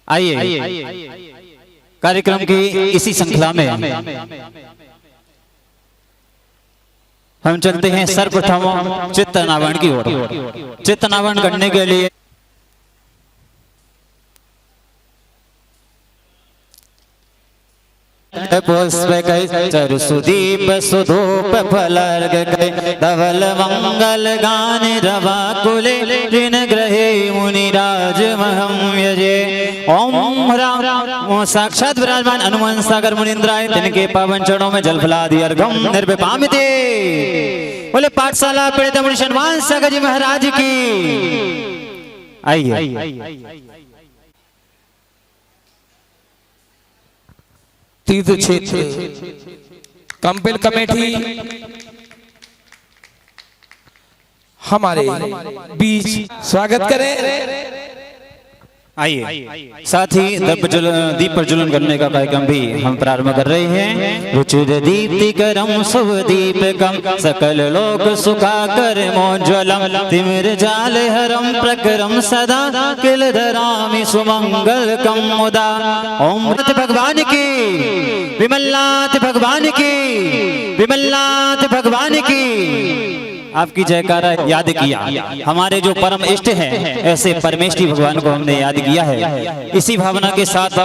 आइए कार्यक्रम की इसी श्रृंखला में हम चलते हैं सर्वप्रथम चित्तनावरण की ओर। चित्तनावरण करने के लिए पुष्प चरु सुदीप सुधूप फलर्ग धवल मंगल गान रवा कुले ऋण ग्रहे मुनिराज महम यजे। ओम राम साक्षात विराजमान हनुमान सागर मुनिंद्राय तिनके पावन चरणों में जल फलादि अर्घम निर्विपामिते। बोले पाठशाला पीड़ित मुनि हनुमान सागर जी महाराज की। आइए तीर्थ क्षेत्र कंपिल कमेटी हमारे बीच स्वागत करें। आइए साथ ही दीप प्रज्वलन करने का कार्यक्रम भी हम प्रारंभ कर रहे हैं। रुचिर दीप्तिकरम शुभ दीपकम सकल लोक सुखाकर मोज्ज्वलम तिमिर जाल हरम प्रकरम सदा किल धरामि सुमंगलकम मुदा। ओम भगवान की, विमलनाथ भगवान की, विमलनाथ भगवान की। आपकी जयकारा याद किया। हमारे जो परम इष्ट हैं ऐसे परमेष्ठी भगवान को हमने याद किया है। इसी भावना के साथ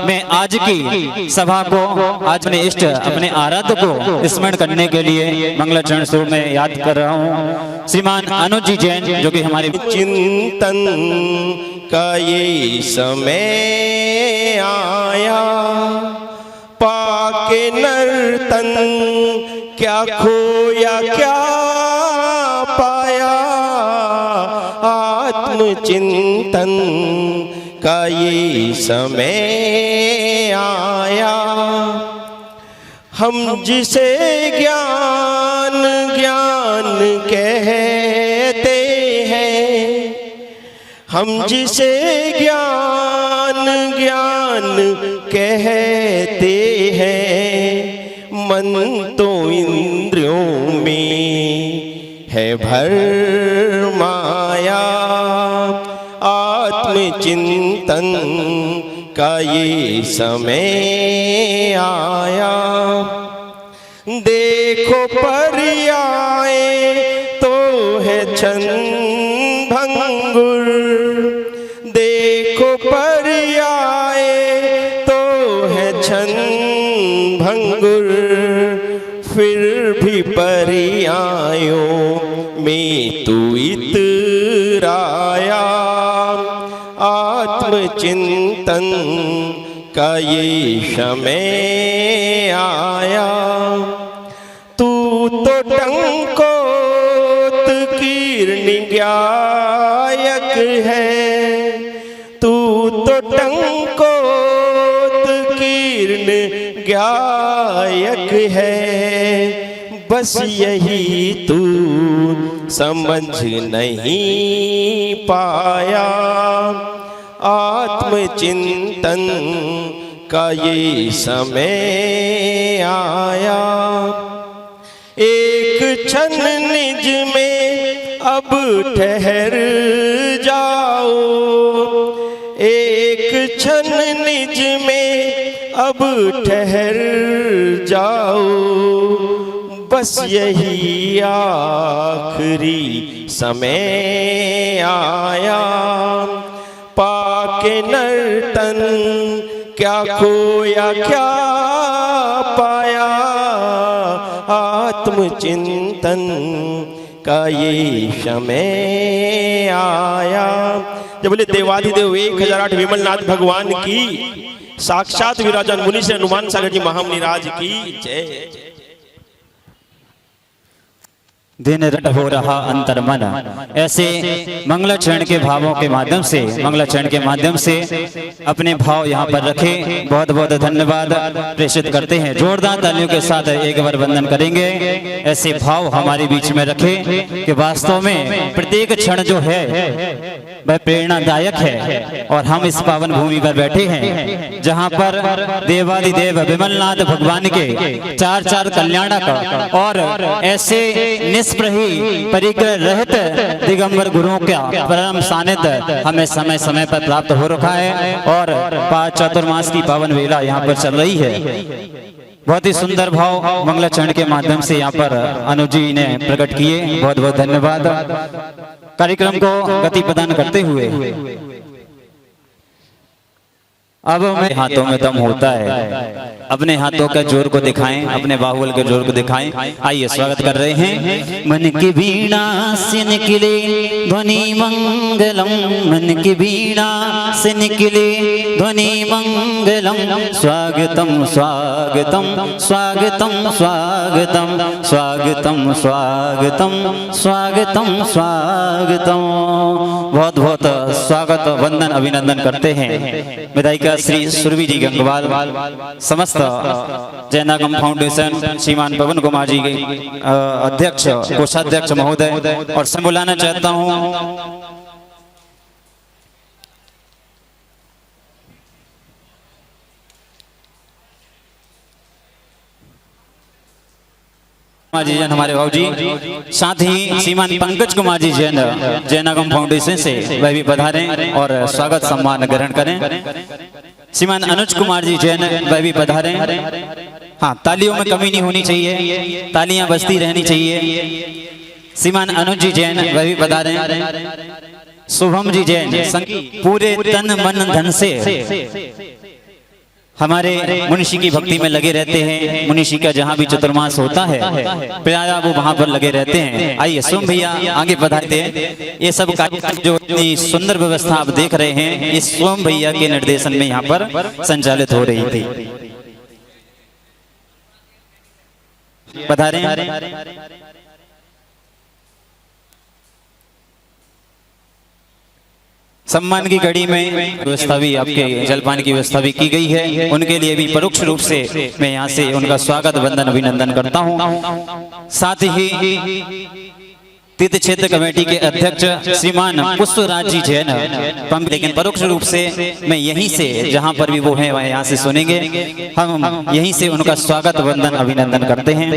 मैं आज की सभा को, आज अपने इष्ट अपने आराध्य को स्मरण करने के लिए मंगलाचरण स्वरूप में याद कर रहा हूँ। श्रीमान अनुज जी जैन जो कि हमारे चिंतन का ये समय आया, पाके नर्तन क्या खोया क्या पाया। आत्मचिंतन का ये समय आया, हम जिसे ज्ञान ज्ञान कहते हैं, हम जिसे ज्ञान ज्ञान कहते हैं, मन तो इंद्रियों में है भर माया। आत्मचिंतन का ये समय आया, देखो पर्याय तो है छंद भंगुर, देखो पर्याय तो है छंद भंगुर, फिर भी पर्यायों में तू इतराया। आत्मचिंतन का ये समय आया, तू तो टंकोत कीर्णि गायक है, तू तो टंकोत कीर्ण गायक है। बस यही तू समझ नहीं पाया। आत्मचिंतन का ये समय आया, एक क्षण निज में अब ठहर जाओ, एक क्षण निज में अब ठहर जाओ। बस यही आखिरी समय आया, पाके नर्तन क्या खोया क्या पाया। आत्मचिंतन का ये समय आया। जब बोले देवाधिदेव 1008 विमलनाथ भगवान की, साक्षात विराजमान मुनि श्री हनुमान सागर जी महामुनिराज की जय। दिन रट हो रहा अंतर मन, ऐसे मंगलाचरण के भावों के माध्यम से, मंगलाचरण के माध्यम से अपने भाव यहाँ पर रखे। बहुत बहुत धन्यवाद प्रेषित करते हैं। जोरदार तालियों के साथ एक बार वंदन करेंगे। ऐसे भाव हमारे बीच में रखे कि वास्तव में प्रत्येक क्षण जो है वह प्रेरणादायक है। और हम इस पावन भूमि पर बैठे हैं जहाँ पर देवादिदेव विमलनाथ भगवान के चार चार कल्याणक और ऐसे निष्प्रही परिग्रह रहित दिगंबर गुरुओं का परम सानिध्य हमें समय समय पर प्राप्त हो रखा है और चातुर्मास की पावन वेला यहाँ पर चल रही है। बहुत ही सुंदर भाव मंगलाचरण के माध्यम से यहाँ पर अनुज जी ने प्रकट किए, बहुत बहुत धन्यवाद। कार्यक्रम को गति प्रदान करते हुए अब हमें हाथों में दम होता है, अपने हाथों के जोर को दिखाएं, अपने बाहुबल के जोर को दिखाएं। आइए स्वागत कर रहे हैं। मन की वीणा से निकले ध्वनि मंगलम, मन की वीणा से निकले ध्वनि मंगलम, स्वागतम स्वागतम स्वागतम स्वागतम स्वागतम स्वागतम स्वागतम स्वागतम। बहुत बहुत स्वागत वंदन अभिनंदन करते हैं विधायिका श्री सुरभि जी गंगवाल, समस्त जैनागम फाउंडेशन श्रीमान पवन कुमार जी के अध्यक्ष कोषाध्यक्ष महोदय, और से बुलाना चाहता हूं जी जैन हमारे भाव जी, साथ ही श्रीमान पंकज कुमार जी जैन जैनागम फाउंडेशन से वह भी पधारें और स्वागत सम्मान ग्रहण करें। श्रीमान अनुज कुमार जी जैन वह भी पधारें। हाँ, तालियों में कमी नहीं होनी चाहिए, तालियां बजती रहनी चाहिए। श्रीमान अनुज जी जैन वह भी पधारें। शुभम जी जैन पूरे तन मन धन से हमारे मुनिषी की भक्ति में लगे रहते हैं। मुनिषी का जहाँ भी चतुर्मास होता है प्यारा वो वहाँ पर लगे रहते हैं। आइए सोम भैया आगे बढ़ाते हैं। ये सब कार्यक्रम जो इतनी सुंदर व्यवस्था आप देख रहे हैं, इस सोम भैया के निर्देशन में यहाँ पर संचालित हो रही थी। पधारें। सम्मान की कड़ी में व्यवस्था भी, आपके जलपान की व्यवस्था भी की गई है। उनके लिए भी परोक्ष रूप से मैं यहाँ से उनका स्वागत वंदन अभिनंदन करता हूँ। साथ ही तीर्थ क्षेत्र कमेटी के अध्यक्ष श्रीमान पुष्पराज जी जैन, लेकिन परोक्ष रूप से मैं यहीं से, जहाँ पर भी वो हैं वह यहाँ से सुनेंगे। हम यहीं से उनका स्वागत वंदन अभिनंदन करते हैं।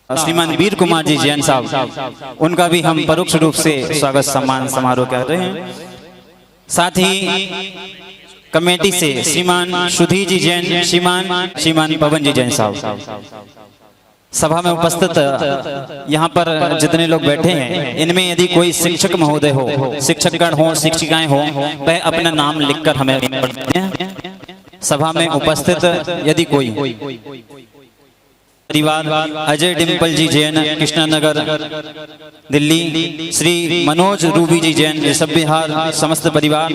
श्रीमान वीर कुमार जी जैन साहब, उनका भी हम परोक्ष रूप से स्वागत सम्मान समारोह कर रहे हैं। साथ ही कमेटी से श्रीमान सुधीर जी जैन, श्रीमान पवन जी जैन साहब, सभा में उपस्थित यहाँ पर जितने लोग बैठे हैं, इनमें यदि कोई शिक्षक महोदय हो, शिक्षकगण हो, शिक्षिकाएं हो, वह अपना नाम लिखकर हमें सभा में उपस्थित यदि कोई परिवार अजय डिम्पल जी जैन कृष्णनगर दिल्ली, श्री मनोज रूबी जी जैन ऋषभ बिहार समस्त परिवार,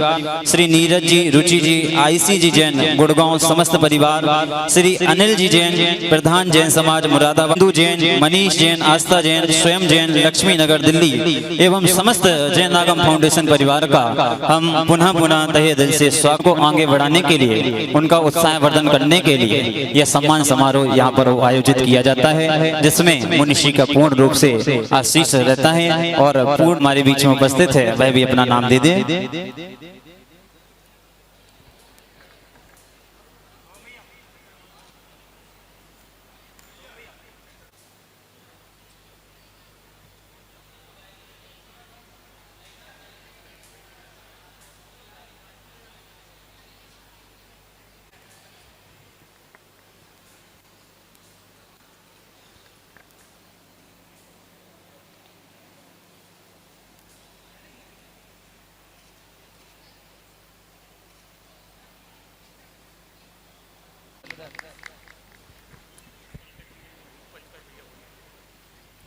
श्री नीरज जी रुचि जी आईसी जी जैन गुड़गांव समस्त परिवार, श्री अनिल जी जैन प्रधान जैन समाज मुरादाबाद, जैन मनीष जैन आस्था जैन स्वयं जैन लक्ष्मी नगर दिल्ली एवं समस्त जैनागम फाउंडेशन परिवार का हम पुनः पुनः तहे दिल से स्वागत को आगे बढ़ाने के लिए, उनका उत्साह वर्धन करने के लिए यह सम्मान समारोह यहाँ पर आयोजित किया जाता है, जिसमें मुनिषी का पूर्ण रूप से आशीष रहता है। और पूर्ण हमारे बीच में उपस्थित है, वह भी अपना नाम दे दे।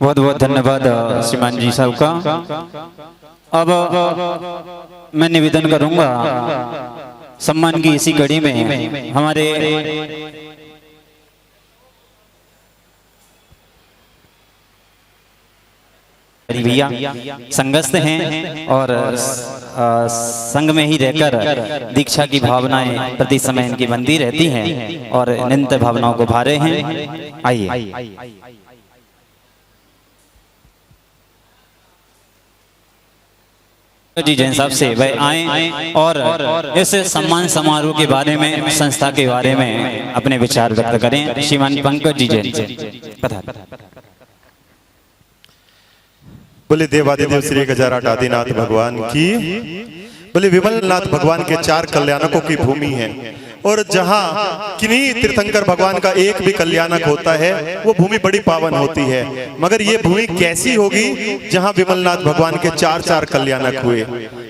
बहुत बहुत धन्यवाद श्रीमान जी साहब का। अब मैं निवेदन करूंगा, सम्मान की इसी कड़ी में हमारे भैया संगस्थ हैं और संघ में ही रहकर दीक्षा की भावनाएं प्रति समय इनकी बनती रहती हैं और नित्य भावनाओं को भा रहे हैं। आइए जी जैन साहब से वह आए और इस सम्मान समारोह के बारे में, संस्था के बारे में अपने विचार व्यक्त करें। श्रीमान पंकज जी जैन से बोले देवादिदेव श्री गजाराट आदिनाथ भगवान की। बोले विमलनाथ भगवान के 4 कल्याणकों की भूमि है, और जहां किन्हीं तीर्थंकर भगवान का एक भी कल्याणक होता है वो भूमि बड़ी पावन होती है। मगर ये भूमि कैसी होगी जहां विमलनाथ भगवान के 4 कल्याणक हुए।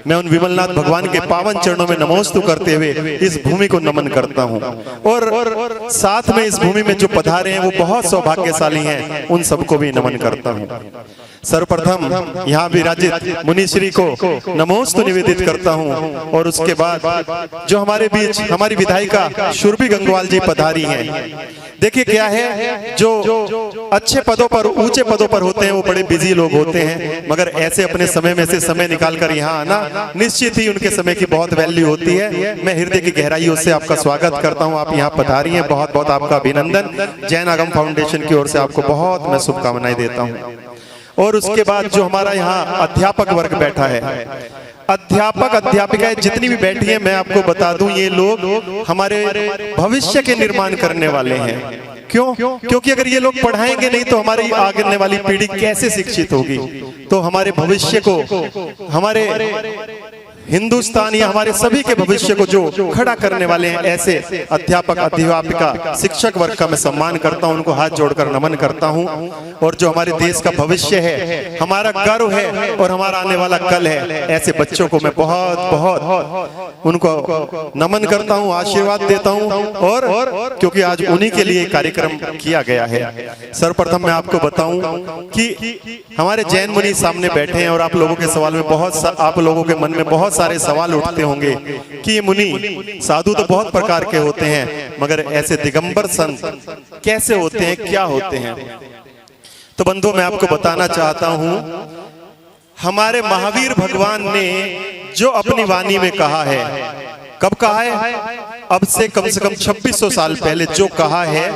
मैं उन विमलनाथ भगवान के पावन चरणों में नमोस्तु करते हुए इस भूमि को नमन करता हूं, और साथ में इस भूमि में जो पधारे हैं वो बहुत सौभाग्यशाली हैं, उन सबको भी नमन करता हूं। सर्वप्रथम यहाँ विराजित मुनिश्री को नमोस्तु निवेदित करता हूँ, और उसके बाद जो हमारे बीच हमारी विधायिका सुरभि गंगवाल जी पधारी हैं। देखिए क्या है, जो अच्छे पदों पर, ऊंचे पदों पर होते हैं वो बड़े बिजी लोग होते हैं, मगर ऐसे अपने समय में से समय निकालकर यहाँ आना निश्चित ही उनके समय की बहुत वैल्यू होती है। मैं हृदय की गहराइयों से आपका स्वागत करता हूँ, आप यहाँ पधारी हैं, बहुत बहुत आपका अभिनंदन। जैन आगम फाउंडेशन की ओर से आपको बहुत मैं शुभकामनाएं देता हूँ। और उसके बाद जो हमारा यहाँ अध्यापक वर्ग बैठा है, अध्यापक अध्यापिकाएं जितनी भी बैठी हैं, मैं आपको बता दूं ये लोग हमारे भविष्य के निर्माण करने वाले हैं। क्यों? क्योंकि अगर ये लोग पढ़ाएंगे नहीं तो हमारी आगे वाली पीढ़ी कैसे शिक्षित होगी। तो हमारे भविष्य को, हमारे हिंदुस्तान या हमारे सभी के भविष्य को जो खड़ा करने वाले हैं, ऐसे अध्यापक अध्यापिका शिक्षक वर्ग का मैं सम्मान करता हूं, उनको हाथ जोड़कर नमन करता हूं। और जो हमारे देश का भविष्य है, हमारा गर्व है और हमारा आने वाला कल है, ऐसे बच्चों को मैं बहुत बहुत उनको नमन करता हूं, आशीर्वाद देता हूं। और क्योंकि आज उन्हीं के लिए कार्यक्रम किया गया है। सर्वप्रथम मैं आपको बताऊं कि हमारे जैन मुनि सामने बैठे हैं, और आप लोगों के सवाल में आप लोगों के मन में बहुत सारे सवाल उठते होंगे कि ये मुनि साधु तो बहुत प्रकार के होते हैं, मगर ऐसे दिगंबर संत कैसे होते हैं, क्या होते हैं। तो बंधु मैं आपको बताना चाहता हूं, हमारे महावीर भगवान ने जो अपनी वाणी में कहा है, कब कहा है? अब से कम 2600 साल पहले जो कहा है।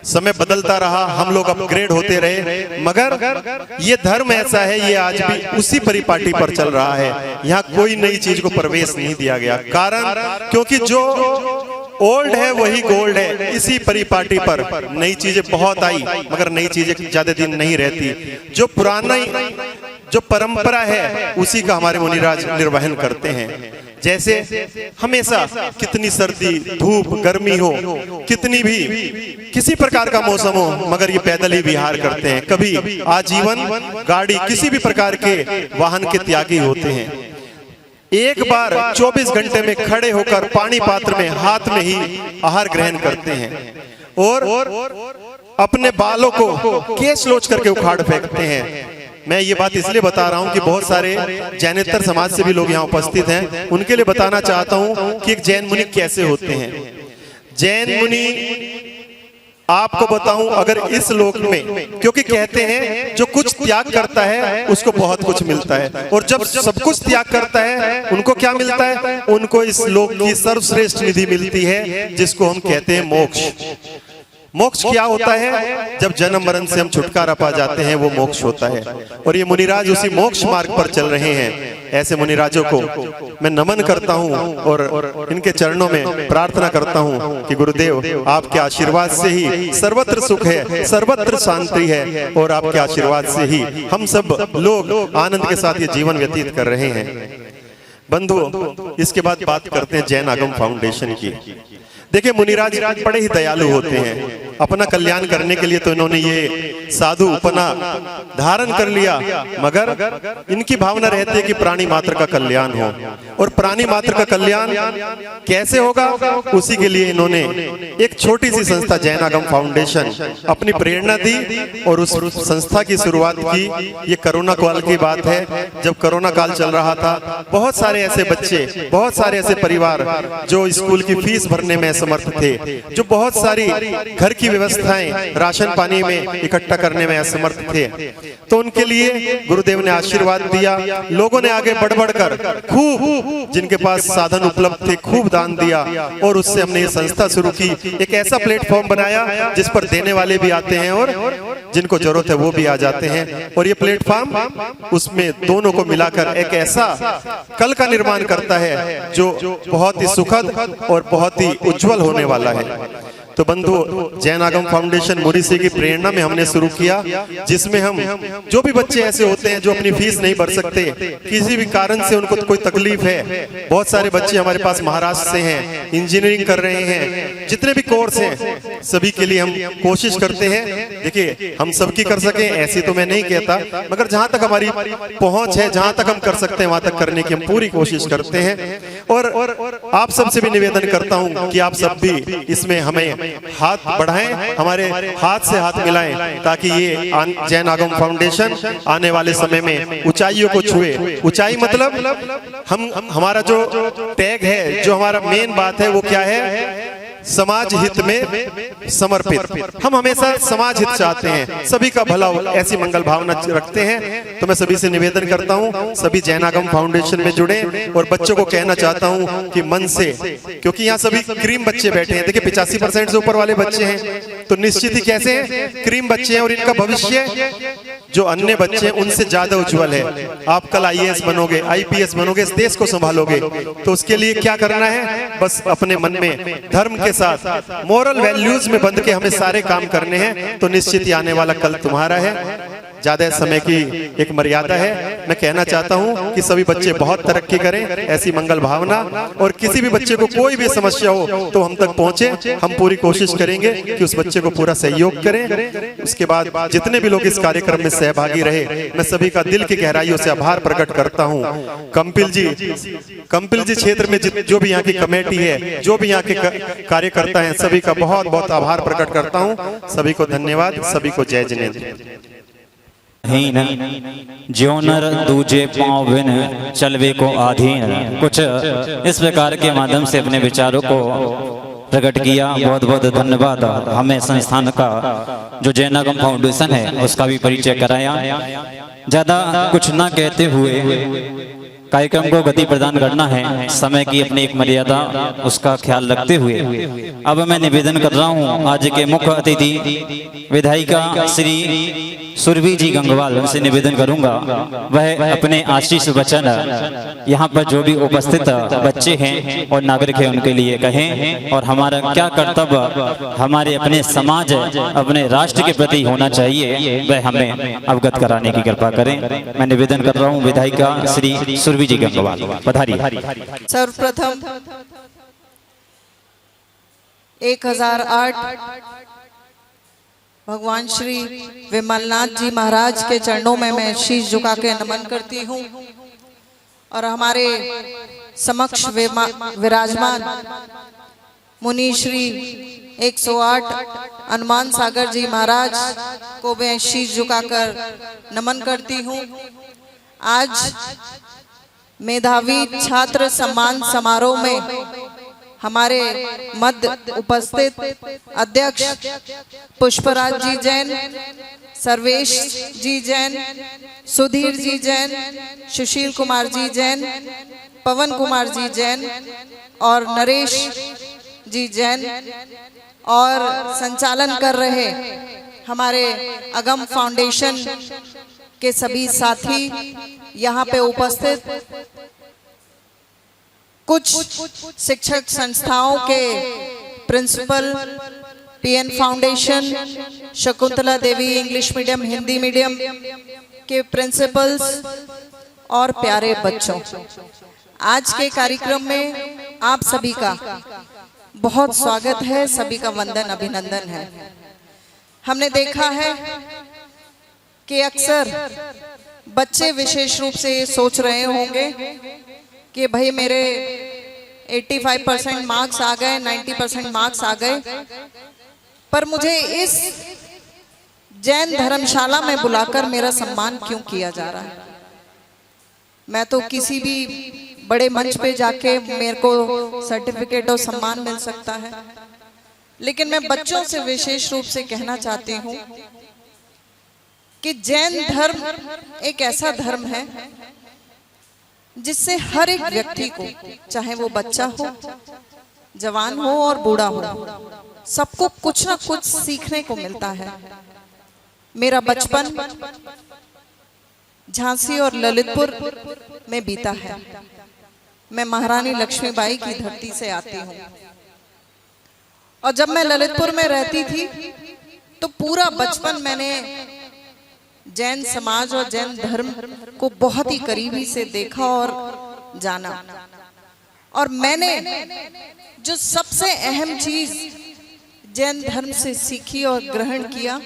समय बदलता रहा, हम लोग अपग्रेड होते रहे, मगर ये धर्म ऐसा है, ये आज भी उसी परिपाटी पर चल रहा है। यहाँ कोई नई चीज को प्रवेश नहीं दिया गया। कारण क्योंकि जो ओल्ड है वही गोल्ड है। इसी परिपाटी पर नई चीजें बहुत आई, मगर नई चीजें ज्यादा दिन नहीं रहती। जो पुराना जो परंपरा है उसी का हमारे मुनिराज निर्वहन करते हैं। जैसे हमेशा कितनी सर्दी, धूप, गर्मी हो, कितनी भी किसी प्रकार का मौसम हो, मगर ये पैदल ही विहार करते हैं। कभी आजीवन गाड़ी, किसी भी प्रकार के वाहन के त्यागी होते हैं। एक बार 24 घंटे में खड़े होकर पानी पात्र में हाथ में ही आहार ग्रहण करते हैं, और अपने बालों को केस लोच करके उखाड़ फेंकते हैं। मैं ये बात इसलिए बता रहा हूं कि बहुत सारे जैनेतर समाज से भी लोग यहाँ उपस्थित हैं, उनके लिए बताना चाहता हूं कि एक जैन मुनि कैसे होते हैं। जैन मुनि आपको बताऊं, अगर इस लोक में, क्योंकि कहते हैं जो कुछ त्याग करता है उसको बहुत कुछ मिलता है, और जब सब कुछ त्याग करता है उनको क्या मिलता है? उनको इस लोक की सर्वश्रेष्ठ निधि मिलती है, जिसको हम कहते हैं मोक्ष। मोक्ष क्या होता है? जब जन्म मरण से हम छुटकारा पा जाते हैं, वो मोक्ष होता है। और ये मुनिराज उसी मोक्ष मार्ग पर चल रहे हैं। ऐसे मुनिराजों को मैं नमन करता हूं, और इनके चरणों में प्रार्थना करता हूं कि गुरुदेव आपके आशीर्वाद से ही सर्वत्र सुख है, सर्वत्र शांति है, और आपके आशीर्वाद से ही हम सब लोग आनंद के साथ ये जीवन व्यतीत कर रहे हैं। बंधुओं, इसके बाद बात करते हैं जैन आगम फाउंडेशन की। देखिए, मुनिराज बड़े ही दयालु होते हैं। अपना कल्याण करने के लिए तो इन्होंने ये साधु उपना धारण कर लिया, मगर इनकी भावना रहती है कि प्राणी मात्र का कल्याण हो। और प्राणी मात्र का कल्याण कैसे होगा, उसी के लिए इन्होंने एक छोटी सी संस्था जैन आगम फाउंडेशन अपनी प्रेरणा दी, और उस संस्था की शुरुआत की। ये कोरोना काल की बात है, जब कोरोना काल चल रहा था। बहुत सारे ऐसे बच्चे, बहुत सारे ऐसे परिवार जो स्कूल की फीस भरने में असमर्थ थे, जो बहुत सारी घर की की व्यवस्थाएं राशन पानी में इकट्ठा करने में असमर्थ थे, तो उनके लिए गुरुदेव ने आशीर्वाद दिया। लोगों ने आगे बढ़ बढ़कर खूब, जिनके पास साधन उपलब्ध थे, खूब दान दिया और उससे हमने ये संस्था शुरू की। एक ऐसा प्लेटफॉर्म बनाया जिस पर देने वाले भी आते हैं और जिनको जरूरत है वो भी आ जाते हैं। और ये प्लेटफॉर्म उसमें दोनों को मिलाकर एक ऐसा कल का निर्माण करता है जो बहुत ही सुखद और बहुत ही उज्जवल होने वाला है। तो बंधु, जैन आगम फाउंडेशन मुरीसी की प्रेरणा में हमने शुरू किया, जिसमें हम जो भी बच्चे ऐसे होते हैं जो अपनी फीस नहीं भर सकते, किसी भी कारण से उनको कोई तकलीफ है, बहुत सारे बच्चे हमारे पास महाराष्ट्र से हैं, इंजीनियरिंग कर रहे हैं, जितने भी कोर्स हैं सभी के लिए हम कोशिश करते हैं। देखिए, हम सबकी कर सके ऐसी तो मैं नहीं कहता, मगर जहां तक हमारी पहुंच है, जहां तक हम कर सकते हैं वहां तक करने की हम पूरी कोशिश करते हैं। और आप सबसे भी निवेदन करता हूं कि आप सब भी इसमें हमें हाथ बढ़ाएं, हमारे हाथ से हाथ मिलाएं, ताकि ये जैन आगम फाउंडेशन आने वाले समय में ऊंचाइयों को छुए। ऊंचाई मतलब हमारा जो टैग है, जो हमारा मेन बात है वो क्या है? समाज हित में समर्पित। हम हमेशा समाज हित चाहते हैं, सभी का भला हो, ऐसी मंगल भावना रखते हैं। तो मैं सभी से निवेदन करता हूं, सभी जैन आगम फाउंडेशन में जुड़े और बच्चों को कहना चाहता हूं कि मन से, क्योंकि यहाँ सभी क्रीम बच्चे बैठे हैं। देखिए 85% से ऊपर वाले बच्चे हैं, तो निश्चित ही कैसे हैं, क्रीम बच्चे हैं और इनका भविष्य जो अन्य बच्चे हैं उनसे ज्यादा उज्जवल है। आप कल IAS बनोगे, IPS बनोगे, इस देश को संभालोगे, तो उसके लिए क्या करना है? बस अपने मन में धर्म के साथ मोरल वैल्यूज में बंध के हमें सारे काम करने हैं, तो निश्चित ही आने वाला कल तुम्हारा है। ज्यादा समय की एक मर्यादा है। मैं कहना चाहता हूं कि सभी बच्चे बहुत तरक्की करें, ऐसी मंगल भावना, और किसी भी बच्चे को कोई भी समस्या हो तो हम तक पहुंचे। हम पूरी कोशिश करेंगे कि उस बच्चे को पूरा सहयोग करें। उसके बाद जितने भी लोग इस कार्यक्रम में सहभागी रहे, मैं सभी का दिल की गहराइयों से आभार प्रकट करता हूं। कंपिल जी क्षेत्र में जो भी यहाँ की कमेटी है, जो भी यहाँ के कार्यकर्ता हैं, सभी का बहुत बहुत आभार प्रकट करता हूँ। सभी को धन्यवाद, सभी को जय जिनेंद्र। हीन ज्यो नर दूजे पाँव बिन चलवे को आधीन, कुछ इस प्रकार के माध्यम से अपने विचारों को प्रकट किया। बहुत बहुत धन्यवाद। हमें संस्थान का जो जैन आगम फाउंडेशन है उसका भी परिचय कराया। ज्यादा कुछ ना कहते हुए कार्यक्रम को गति प्रदान करना है, समय की अपनी एक मर्यादा, उसका ख्याल रखते हुए अब मैं निवेदन कर रहा हूं आज के मुख्य अतिथि विधायिका श्री सुरभि जी गंगवाल, उनसे निवेदन करूंगा वह अपने आशीष वचन यहाँ पर जो भी उपस्थित बच्चे हैं और नागरिक हैं उनके लिए कहें, और हमारा क्या कर्तव्य हमारे अपने समाज, अपने राष्ट्र के प्रति होना चाहिए, वह हमें अवगत कराने की कृपा करें। मैं निवेदन कर रहा हूँ विधायिका श्री सुरभि जी गंगवाल, पधारिए। सर्वप्रथम 1008 भगवान श्री विमलनाथ जी महाराज के चरणों में मैं शीश झुका के नमन करती हूँ, और हमारे समक्ष विराजमान मुनि श्री 108 हनुमान सागर जी महाराज को मैं शीश झुकाकर नमन करती हूँ। आज मेधावी छात्र सम्मान समारोह में हमारे मध्य उपस्थित अध्यक्ष पुष्पराज जी जैन, सर्वेश जी जैन, सुधीर जी जैन, सुशील कुमार जी जैन, पवन कुमार जी जैन और नरेश जी जैन, और संचालन कर रहे हमारे आगम फाउंडेशन के सभी साथी, यहाँ पे उपस्थित कुछ शिक्षक संस्थाओं के principal, PN foundation, Shakuntala Devi English medium, Hindi medium के प्रिंसिपल्स और प्यारे बच्चों, आज के कार्यक्रम में आप सभी का बहुत स्वागत है, सभी का वंदन अभिनंदन है। हमने देखा है कि अक्सर बच्चे विशेष रूप से ये सोच रहे होंगे कि भाई मेरे 85% मार्क्स आ गए, 90% मार्क्स आ गए, पर मुझे इस जैन धर्मशाला में बुलाकर मेरा सम्मान क्यों किया जा रहा है? मैं तो किसी भी बड़े मंच पे जाके मेरे को सर्टिफिकेट और सम्मान मिल सकता है, लेकिन मैं बच्चों से विशेष रूप से कहना चाहती हूँ कि जैन धर्म एक ऐसा धर्म है जिससे हर एक व्यक्ति को, चाहे वो बच्चा हो, जवान हो और बूढ़ा हो, सबको कुछ ना कुछ सीखने को मिलता है। मेरा बचपन झांसी और ललितपुर में बीता है। मैं महारानी लक्ष्मीबाई की धरती से आती हूँ और जब मैं ललितपुर में रहती थी तो पूरा बचपन मैंने जैन समाज और जैन धर्म को बहुत ही करीबी से देखा और जाना। और मैंने जो सबसे अहम चीज जैन धर्म से सीखी और ग्रहण किया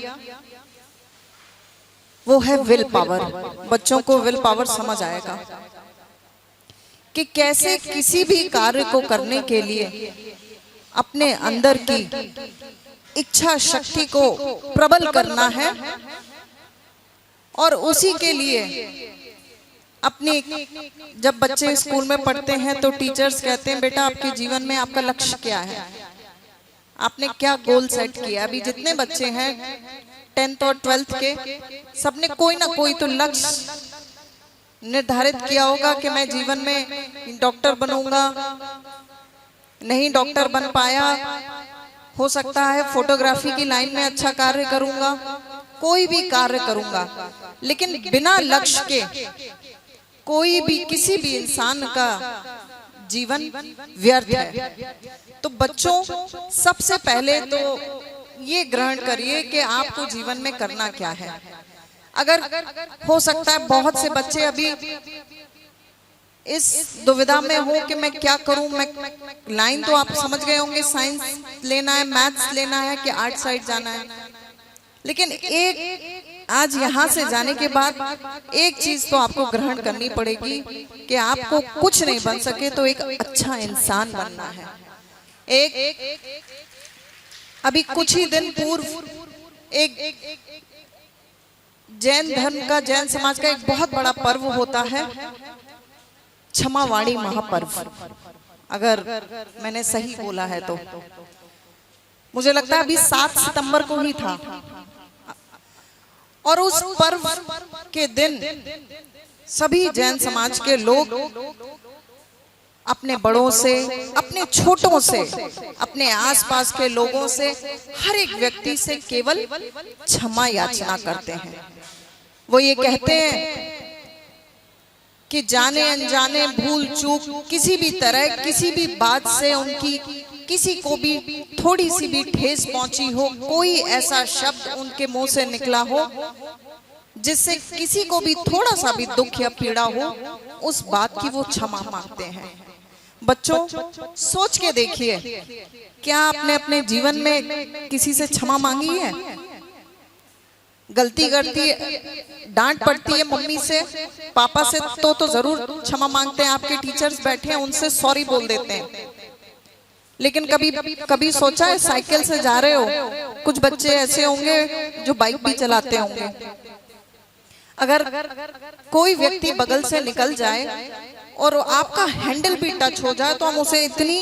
वो है विल पावर। बच्चों को विल पावर समझ आएगा कि कैसे किसी भी कार्य को करने के लिए अपने अंदर की इच्छा शक्ति को प्रबल करना है और उसी के लिए अपनी, जब बच्चे स्कूल में पढ़ते हैं तो टीचर्स कहते हैं बेटा आपके जीवन में आपका लक्ष्य क्या है, आपने क्या गोल सेट किया। अभी जितने बच्चे हैं 10th और 12th के, सबने कोई ना कोई तो लक्ष्य निर्धारित किया होगा कि मैं जीवन में डॉक्टर बनूंगा, नहीं डॉक्टर बन पाया, हो सकता है फोटोग्राफी की लाइन में अच्छा कार्य करूंगा, कोई भी कार्य करूंगा। लेकिन बिना लक्ष्य के कोई भी किसी भी इंसान का जीवन व्यर्थ है। तो बच्चों सबसे पहले तो ये ग्रहण करिए कि आपको जीवन में करना क्या है। अगर हो सकता है बहुत से बच्चे अभी इस दुविधा में हो कि मैं क्या करूं, मैं लाइन तो आप समझ गए होंगे, साइंस लेना है, मैथ्स लेना है कि आर्ट साइड जाना है। लेकिन एक आज यहाँ से जाने के बाद एक चीज तो आपको ग्रहण करनी पड़ेगी कि आपको कुछ नहीं बन सके तो एक अच्छा इंसान बनना है। एक अभी कुछ ही दिन पूर्व एक जैन धर्म का, जैन समाज का एक बहुत बड़ा पर्व होता है, क्षमावाणी महापर्व। अगर मैंने सही बोला है तो मुझे लगता है अभी 7 सितंबर को ही था। और उस पर्व के दिन सभी जैन समाज के लोग अपने बड़ों से, अपने छोटों से, अपने आसपास के लोगों से, हर एक व्यक्ति से केवल क्षमा याचना करते हैं। वो ये कहते हैं कि जाने अनजाने, भूल चूक, किसी भी तरह, किसी भी बात से उनकी किसी को भी थोड़ी सी भी ठेस पहुंची हो, कोई ऐसा शब्द उनके मुंह से निकला हो जिससे किसी को भी थोड़ा सा भी दुख या पीड़ा हो, उस बात की वो क्षमा मांगते हैं। बच्चों सोच के देखिए, क्या आपने अपने जीवन में किसी से क्षमा मांगी है? गलती करती है, डांट पड़ती है मम्मी से, पापा से, तो जरूर क्षमा मांगते हैं। आपके टीचर्स बैठे हैं, उनसे सॉरी बोल देते हैं। लेकिन कभी सोचा है, साइकिल से जा रहे हो, कुछ बच्चे ऐसे होंगे जो बाइक भी चलाते होंगे, अगर कोई व्यक्ति बगल से निकल जाए और आपका हैंडल भी टच हो जाए तो हम उसे इतनी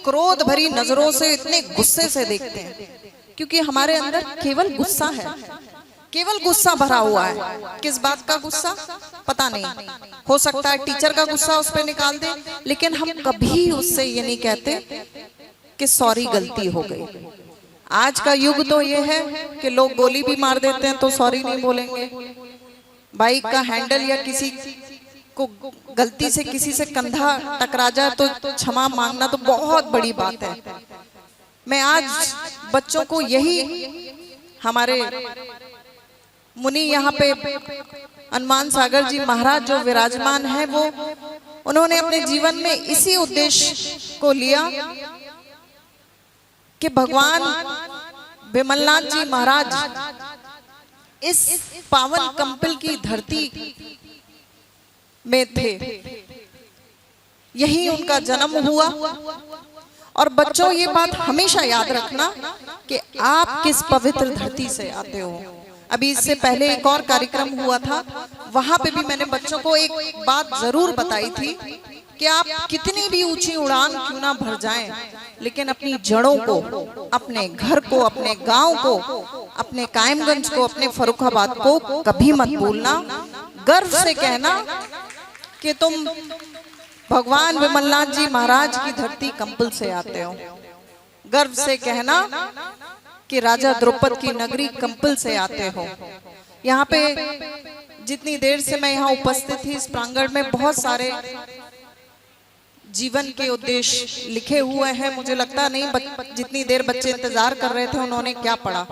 क्रोध भरी नजरों से, इतने गुस्से से देखते हैं, क्योंकि हमारे अंदर केवल गुस्सा है, केवल गुस्सा भरा हुआ है। किस बात का गुस्सा पता नहीं, हो सकता है टीचर का गुस्सा उस पर निकाल दे, लेकिन हम कभी उससे ये नहीं कहते कि सॉरी गलती हो गई। आज का युग तो ये है कि लोग गोली भी मार देते हैं तो सॉरी नहीं बोलेंगे। बाइक का हैंडल या किसी को गलती से किसी से कंधा टकरा जाए तो क्षमा मांगना तो बहुत बड़ी बात है। मैं आज बच्चों को यही, हमारे मुनि यहाँ पे हनुमान सागर जी महाराज जो विराजमान है, वो उन्होंने अपने जीवन में इसी उद्देश्य को लिया कि भगवान विमलनाथ जी महाराज इस पावन कंपिल की धरती में थे, यही उनका जन्म हुआ। और बच्चों ये बात हमेशा याद रखना कि आप किस पवित्र धरती से आते हो। अभी इससे पहले एक और कार्यक्रम हुआ था, वहां पे भी मैंने बच्चों को एक बात जरूर बताई थी कि आप कितनी भी ऊंची उड़ान क्यों ना भर जाएं, लेकिन अपनी जड़ों को, अपने घर को, अपने गांव को, अपने कायमगंज को, अपने फर्रुखाबाद को कभी मत भूलना। गर्व से कहना कि तुम भगवान विमलनाथ जी महाराज की धरती कंपल से आते हो। गर्व से कहना कि राजा द्रौपद की नगरी कंपल से आते हो। यहाँ पे जितनी देर से मैं यहाँ उपस्थित थी इस प्रांगण में बहुत सारे जीवन के उद्देश्य लिखे हुए हैं। मुझे लगता नहीं जितनी देर बच्चे इंतजार कर रहे थे उन्होंने क्या पढ़ा,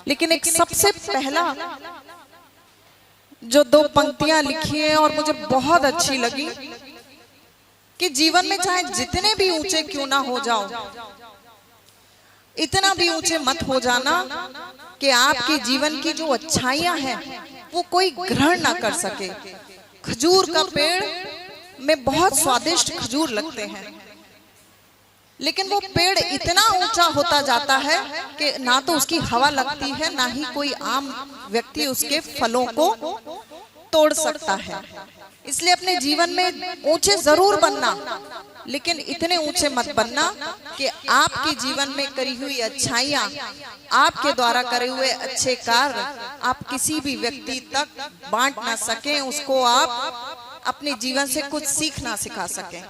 लेकिन एक सबसे पहला जो 2 पंक्तियां लिखी है और मुझे बहुत अच्छी लगी कि जीवन में चाहे जितने भी ऊंचे क्यों ना हो जाओ, इतना भी ऊंचे मत हो जाना कि आपके जीवन की जो अच्छाइयां हैं वो कोई ग्रहण ना कर सके। खजूर का पेड़ में बहुत स्वादिष्ट खजूर लगते हैं, लेकिन वो पेड़ इतना ऊंचा होता जाता है कि ना तो उसकी हवा लगती है, ना ही कोई आम व्यक्ति उसके फलों को तोड़ सकता है। इसलिए अपने जीवन में ऊंचे जरूर बनना, लेकिन इतने ऊंचे मत बनना कि आपके जीवन में करी हुई अच्छाइयां, आपके द्वारा करे हुए अच्छे कार्य आप किसी भी व्यक्ति तक बांट ना सकें, उसको आप अपने जीवन से कुछ सीख ना सिखा सकें।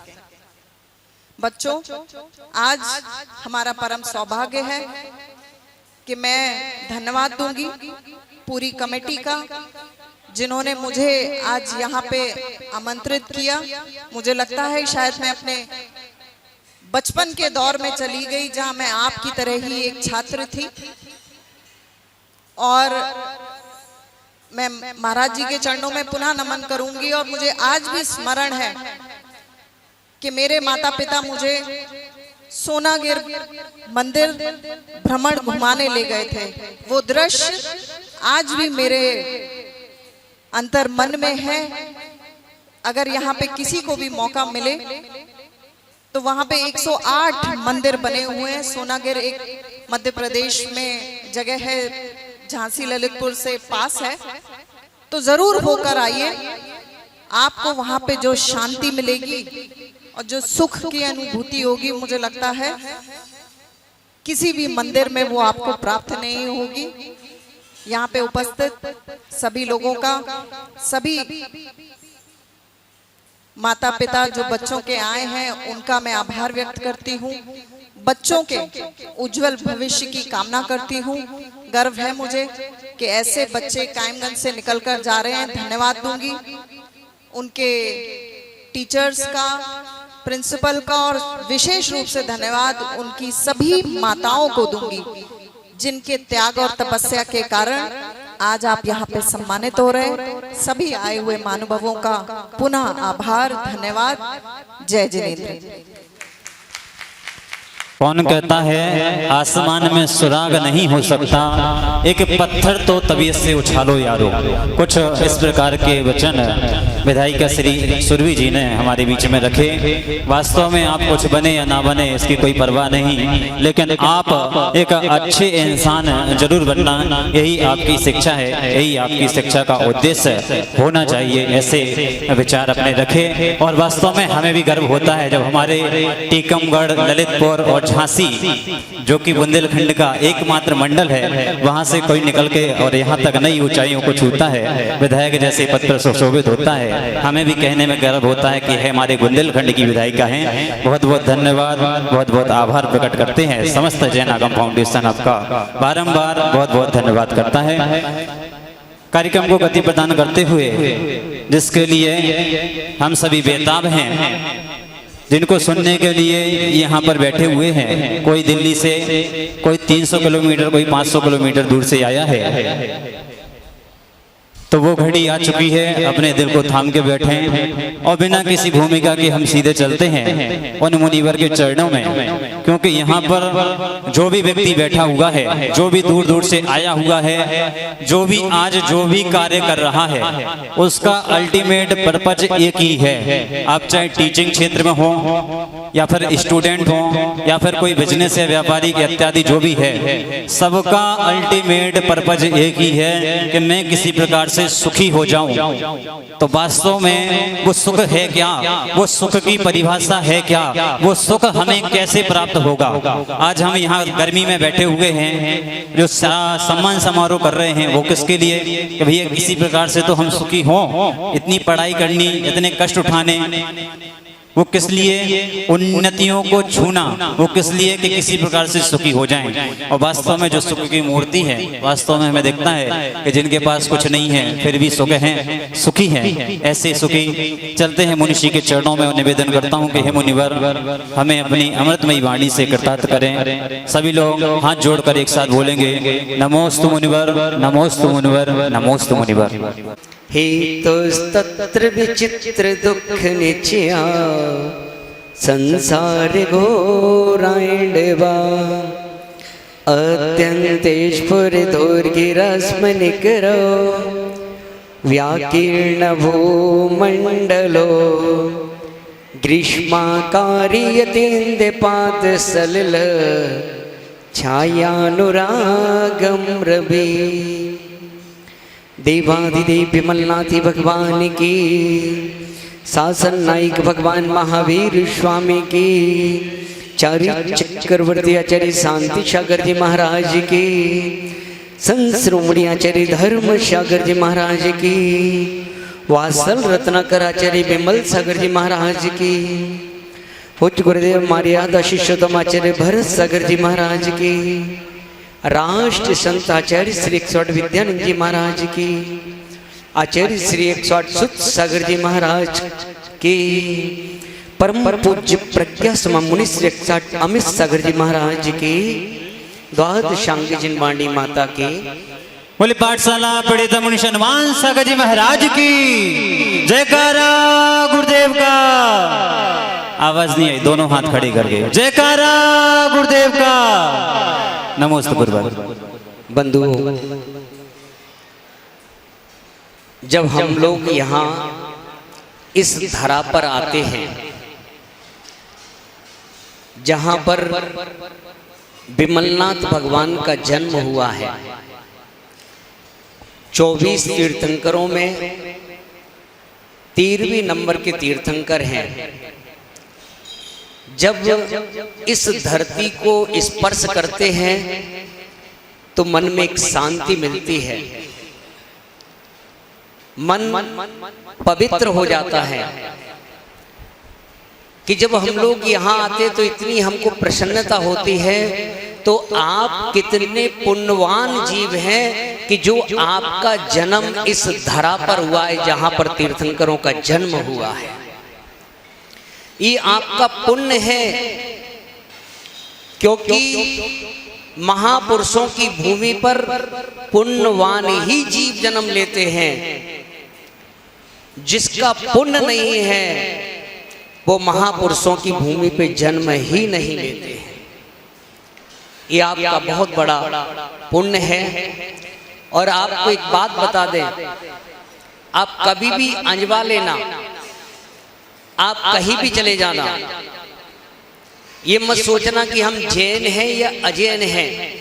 बच्चों, आज हमारा परम सौभाग्य है कि मैं धन्यवाद दूंगी पूरी कमेटी का, जिन्होंने मुझे आज यहाँ पे आमंत्रित किया। मुझे लगता है शायद मैं अपने बचपन के दौर में चली गई, जहाँ मैं आपकी तरह ही एक छात्र थी, और मैं महाराज जी के चरणों में पुनः नमन करूंगी। और मुझे आज भी स्मरण है कि मेरे माता पिता मुझे सोनागिर मंदिर भ्रमण घुमाने ले गए थे। वो दृश्य आज भी मेरे अंतर मन में है। अगर यहाँ पे किसी को भी मौका मिले तो वहाँ पे 108 मंदिर बने हुए हैं। सोनागिर एक मध्य प्रदेश में जगह है, झांसी ललितपुर से पास है, तो जरूर होकर आइए। आपको वहाँ पे जो शांति मिलेगी और जो सुख की अनुभूति होगी, मुझे लगता है किसी भी मंदिर में वो आपको प्राप्त नहीं होगी। यहाँ पे उपस्थित सभी लोगों का, सभी माता पिता जो बच्चों के आए हैं, उनका मैं आभार व्यक्त करती हूँ। बच्चों के उज्जवल भविष्य की कामना करती हूँ। गर्व है मुझे कि ऐसे बच्चे कायमगंज से निकलकर जा रहे हैं। धन्यवाद दूंगी उनके टीचर्स का, प्रिंसिपल का, और विशेष रूप से धन्यवाद उनकी सभी माताओं को दूंगी, जिनके त्याग और तपस्या के कारण आज आप यहाँ पे सम्मानित हो रहे। सभी आए हुए महानुभावों का पुनः आभार, धन्यवाद। जय जिनेंद्र। कौन कहता है आसमान में सुराग नहीं हो सकता, एक पत्थर तो तबीयत से उछालो यारो। कुछ इस प्रकार के वचन विधायिका श्री सुरभि जी ने हमारे बीच में रखे। वास्तव में आप कुछ बने या ना बने इसकी कोई परवाह नहीं, लेकिन आप एक अच्छे इंसान जरूर बनना, यही आपकी शिक्षा है, यही आपकी शिक्षा का उद्देश्य होना चाहिए। ऐसे विचार अपने रखे। और वास्तव में हमें भी गर्व होता है जब हमारे टीकमगढ़, ललितपुर और झांसी, जो कि बुंदेलखंड का एकमात्र मंडल है, वहां से कोई निकल के और यहाँ तक नई ऊंचाइयों को छूता है, विधायक जैसे पद पर सुशोभित होता है। हमें भी कहने में गर्व होता है कि है हमारे बुंदेलखंड की विधायिका हैं। बहुत बहुत धन्यवाद, बहुत बहुत आभार प्रकट करते हैं। समस्त जैन आगम फाउंडेशन आपका बारंबार बहुत बहुत धन्यवाद करता है। कार्यक्रम को गति प्रदान करते हुए जिसके लिए हम सभी बेताब हैं, जिनको सुनने के लिए यहाँ पर बैठे हुए हैं, कोई दिल्ली से, कोई 300 किलोमीटर, कोई 500 किलोमीटर दूर से आया है, तो वो घड़ी आ चुकी है। अपने दिल को थाम के बैठे और बिना किसी भूमिका के हम सीधे चलते हैं उन मुनिवर के चरणों में, क्योंकि यहाँ पर जो भी व्यक्ति बैठा हुआ है, जो भी दूर दूर से आया हुआ है, जो भी आज जो भी कार्य कर रहा है, उसका अल्टीमेट पर्पज एक ही है। आप चाहे टीचिंग क्षेत्र में हो, या फिर स्टूडेंट हो, या फिर कोई बिजनेस या व्यापारी इत्यादि जो भी है, सबका अल्टीमेट पर्पज एक ही है कि मैं किसी प्रकार से सुखी हो जाऊं तो वास्तव में वो सुख है क्या, वो सुख की परिभाषा है क्या, वो सुख हमें कैसे प्राप्त होगा। आज हम यहाँ गर्मी में बैठे हुए हैं, जो सम्मान समारोह कर रहे हैं, वो किसके लिए कि भैया किसी प्रकार से तो हम सुखी हों। इतनी पढ़ाई करनी, इतने कष्ट उठाने, वो किस लिए, उन्नतियों को छूना, वो किस लिए कि किसी प्रकार से सुखी हो जाएं। और वास्तव में जो सुख की मूर्ति है, वास्तव में हमें देखता है कि जिनके पास कुछ नहीं है फिर भी सुख हैं, सुखी हैं, ऐसे सुखी चलते हैं। मुनिषी के चरणों में निवेदन करता हूँ कि हे मुनिवर हमें अपनी अमृतमयी वाणी से कृतार्थ करें। सभी लोग हाथ जोड़कर एक साथ बोलेंगे, नमोस्तु मुनिवर, नमोस्तु मुनिवर, नमोस्तु मुनिवर। हेतुस्तत्र विचित्र दुख निचया संसार घोरायणवा अत्यंतेश्वरदुर्गिरस्मनिकरो व्याकीर्ण भूमंडलो ग्रीष्माकार्यतेन्द्रपादसलिल छायानुरागम रवि। देवाधिदेव विमलनाथी भगवान की, शासन नायक भगवान महावीर स्वामी की, चारि चक्रवर्ती आचार्य शांति सागर जी महाराज की, संत श्रोमणी आचार्य धर्म सागर जी महाराज की, वात्सल रत्नाकर आचार्य विमल सागर जी महाराज की, पूज्य गुरुदेव मर्यादा शिष्योत्तम आचार्य भरत सागर जी महाराज की, राष्ट्र संत आचार्य श्री 108 विद्यानंद जी महाराज की, आचार्य श्री 108 सुत सागर जी महाराज की, परम पूज्य प्रज्ञा सम मुनि श्री 108 अमित सागर जी महाराज की, द्वादशांगी जिनवाणी माता की, बोले पाठशाला पंडित मुनि हनुमान सागर जी महाराज की जयकारा। गुरुदेव का आवाज नहीं आई, दोनों हाथ खड़े कर गए, जयकारा गुरुदेव का। नमोस्तु गुरुवर। बंधुओं, जब हम लोग यहाँ इस धरा पर आते हैं जहाँ पर विमलनाथ भगवान का जन्म हुआ है, 24 तीर्थंकरों में 13वें नंबर के तीर्थंकर हैं। जब इस धरती को स्पर्श करते हैं तो मन में एक शांति मिलती है, मन पवित्र हो जाता है कि जब हम लोग यहाँ आते तो इतनी हमको प्रसन्नता होती है। तो आप कितने पुण्यवान जीव हैं कि जो आपका जन्म इस धरा पर हुआ है जहाँ पर तीर्थंकरों का जन्म हुआ है। ये आपका पुण्य है, क्योंकि महापुरुषों की भूमि पर पुण्यवान ही जीव जन्म लेते हैं। जिसका पुण्य नहीं है वो महापुरुषों की भूमि पे जन्म ही नहीं लेते हैं। ये आपका बहुत बड़ा पुण्य है। और आपको एक बात बता दें, आप कभी भी अंजवा लेना, आप कहीं भी चले जाना, ये मत सोचना कि हम जैन हैं या अजैन हैं।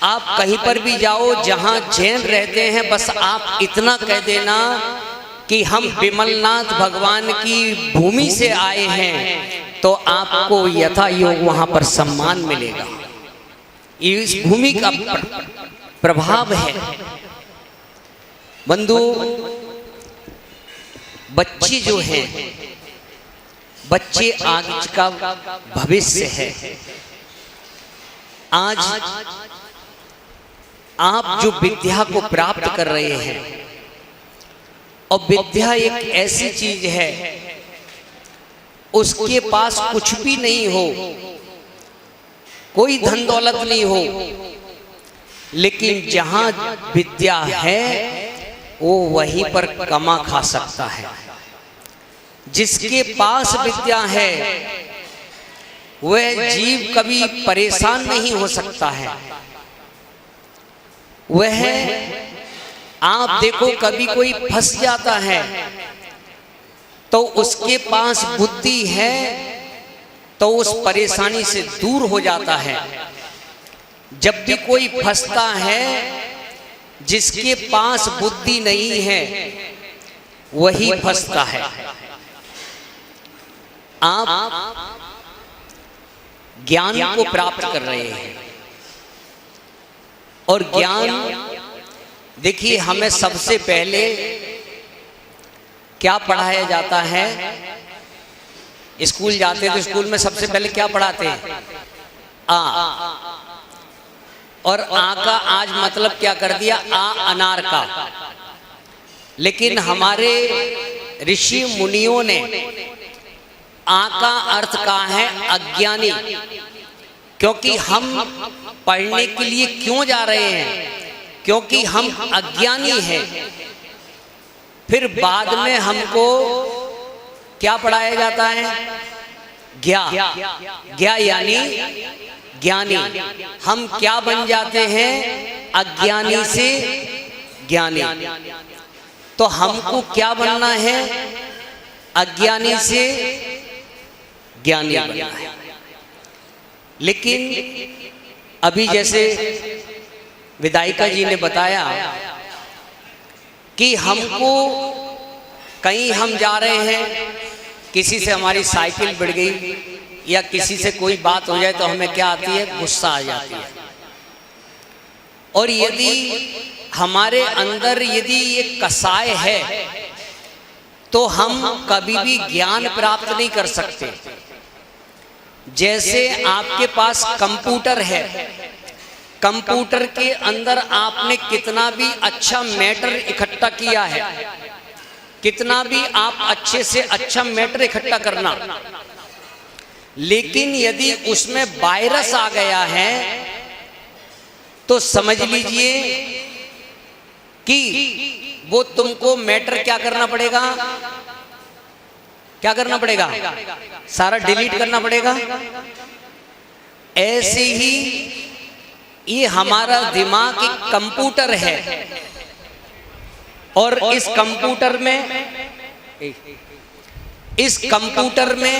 आप कहीं पर भी जाओ जहां जैन रहते हैं, बस आप इतना कह देना कि हम विमलनाथ भगवान की भूमि से आए हैं, तो आपको यथा योग वहां पर सम्मान मिलेगा। ये इस भूमि का प्रभाव है। बंधु, बच्चे जो हैं, बच्चे आज का भविष्य है। आज आप जो विद्या को प्राप्त कर रहे हैं, और विद्या एक ऐसी चीज है, उसके पास कुछ भी नहीं हो, कोई धन दौलत नहीं हो, लेकिन जहां विद्या है वो वहीं पर कमा खा सकता है। जिसके पास विद्या है वह जीव कभी परेशान नहीं हो सकता है। वह आप देखो, कभी कोई फंस जाता है तो उसके पास बुद्धि है तो उस परेशानी से दूर हो जाता है। जब भी कोई फंसता है जिसके पास बुद्धि नहीं है वही फंसता है। आप ज्ञान को प्राप्त कर रहे हैं और ज्ञान, देखिए हमें सबसे पहले क्या पढ़ाया जाता है? स्कूल जाते तो स्कूल में सबसे पहले क्या पढ़ाते हैं? आ। और आ का आज मतलब क्या कर दिया? आ अनार का। लेकिन हमारे ऋषि मुनियों ने आ का अर्थ कहा है अज्ञानी, क्योंकि हम पढ़ने के लिए क्यों जा रहे हैं? क्योंकि हम अज्ञानी हैं। फिर बाद में हमको क्या पढ़ाया जाता है? ज्ञा। ज्ञा यानी ज्ञानी। हम क्या बन जाते हैं? अज्ञानी से ज्ञानी। तो हमको क्या बनना है? अज्ञानी से ज्ञानी बनना है। लेकिन अभी जैसे विधायिका जी ने बताया कि हमको कहीं हम जा रहे हैं, किसी से हमारी साइकिल बिड़ गई या किसी से कोई बात हो जाए तो हमें क्या आती है? गुस्सा आ जाती है। और यदि हमारे अंदर यदि ये कसाय है तो हम कभी भी ज्ञान प्राप्त नहीं कर सकते। जैसे आपके पास कंप्यूटर है, कंप्यूटर के अंदर आपने कितना भी अच्छा मैटर इकट्ठा किया है, कितना भी आप अच्छे से अच्छा मैटर इकट्ठा करना, लेकिन यदि उसमें वायरस आ गया है तो समझ लीजिए कि वो तुमको मैटर क्या करना पड़ेगा? क्या करना पड़ेगा? सारा डिलीट करना पड़ेगा। ऐसे ही ये हमारा दिमाग एक कंप्यूटर है और इस कंप्यूटर में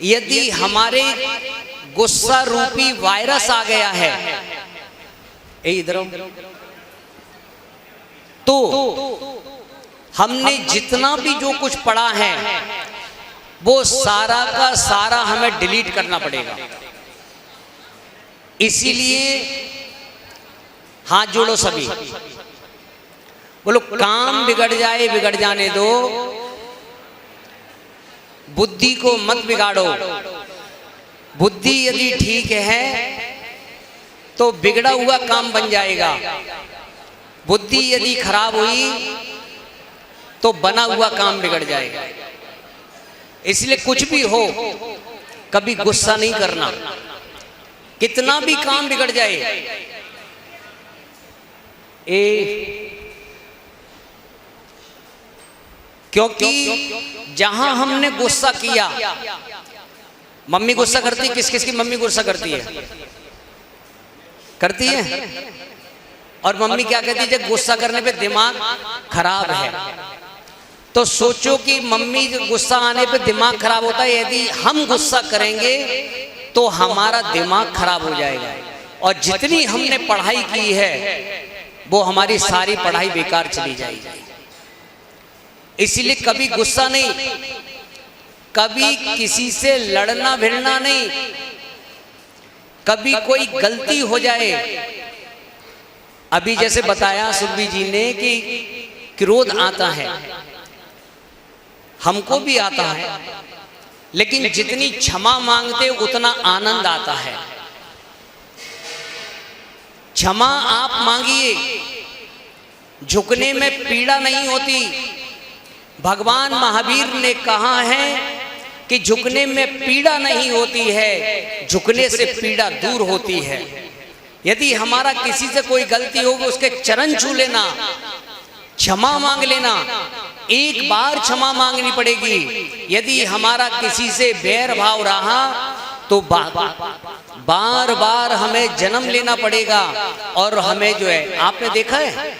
यदि हमारे गुस्सा रूपी वायरस आ गया है, इधर तो हमने जितना भी जो कुछ पढ़ा है वो सारा का सारा हमें डिलीट करना पड़ेगा। इसीलिए हाथ जोड़ो सभी, बोलो काम बिगड़ जाए बिगड़ जाने दो, बुद्धि को मत बिगाड़ो। बुद्धि यदि ठीक है तो बिगड़ा हुआ काम बन जाएगा, बुद्धि यदि खराब हुई तो बना हुआ काम बिगड़ जाएगा। इसलिए कुछ भी हो कभी गुस्सा नहीं करना, कितना भी काम बिगड़ जाए। क्योंकि जहां हमने गुस्सा किया, मम्मी गुस्सा करती है, किस किस की मम्मी गुस्सा करती है? करती है। और मम्मी क्या कहती है? जब गुस्सा करने पे दिमाग खराब है, तो सोचो कि मम्मी गुस्सा आने पे दिमाग खराब होता है, यदि हम गुस्सा करेंगे तो हमारा दिमाग खराब हो जाएगा और जितनी हमने पढ़ाई की है वो हमारी सारी पढ़ाई बेकार चली जाएगी। इसलिए कभी गुस्सा नहीं, कभी किसी से लड़ना भिड़ना नहीं। कभी कोई गलती हो जाए, अभी जैसे बताया सुखबीर जी ने कि क्रोध आता है, हमको भी आता है, लेकिन जितनी क्षमा मांगते उतना आनंद आता है। क्षमा आप मांगिए, झुकने में पीड़ा नहीं होती। भगवान महावीर ने कहा है कि झुकने में पीड़ा नहीं होती है, झुकने से पीड़ा दूर होती है। यदि हमारा किसी से कोई गलती होगी उसके चरण छू लेना, क्षमा मांग लेना, एक बार क्षमा मांगनी पड़ेगी। यदि हमारा किसी से बैर भाव रहा तो बार बार हमें जन्म लेना पड़ेगा। और हमें जो है, आपने देखा है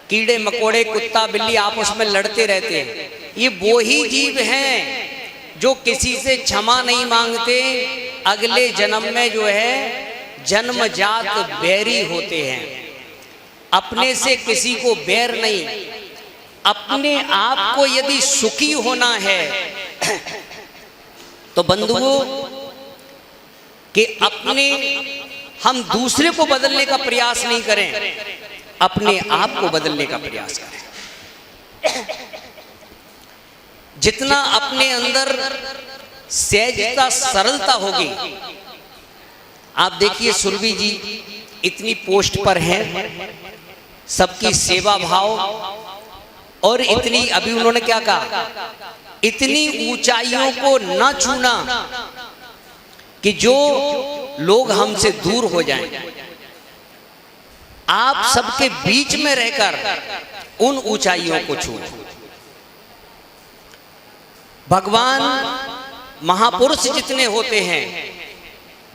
कीड़े मकोड़े कुत्ता बिल्ली आपस में लड़ते रहते हैं, ये वो ही जीव हैं जो किसी से क्षमा नहीं मांगते, अगले जन्म में जो है जन्मजात बैरी होते हैं। अपने से किसी को बैर नहीं। अपने आप को यदि सुखी होना है तो बंधुओं कि अपने हम दूसरे को बदलने का प्रयास नहीं करें, अपने आप को बदलने का प्रयास करें। जितना अपने अंदर सहजता सरलता होगी, आप देखिए सुरभि जी इतनी पोस्ट पर हैं, सबकी सेवा भाव, और इतनी, अभी उन्होंने क्या कहा, इतनी ऊंचाइयों को न छूना कि जो लोग हमसे दूर हो जाएं। आप सबके बीच में रहकर उन ऊंचाइयों को छूना। भगवान महापुरुष जितने होते हैं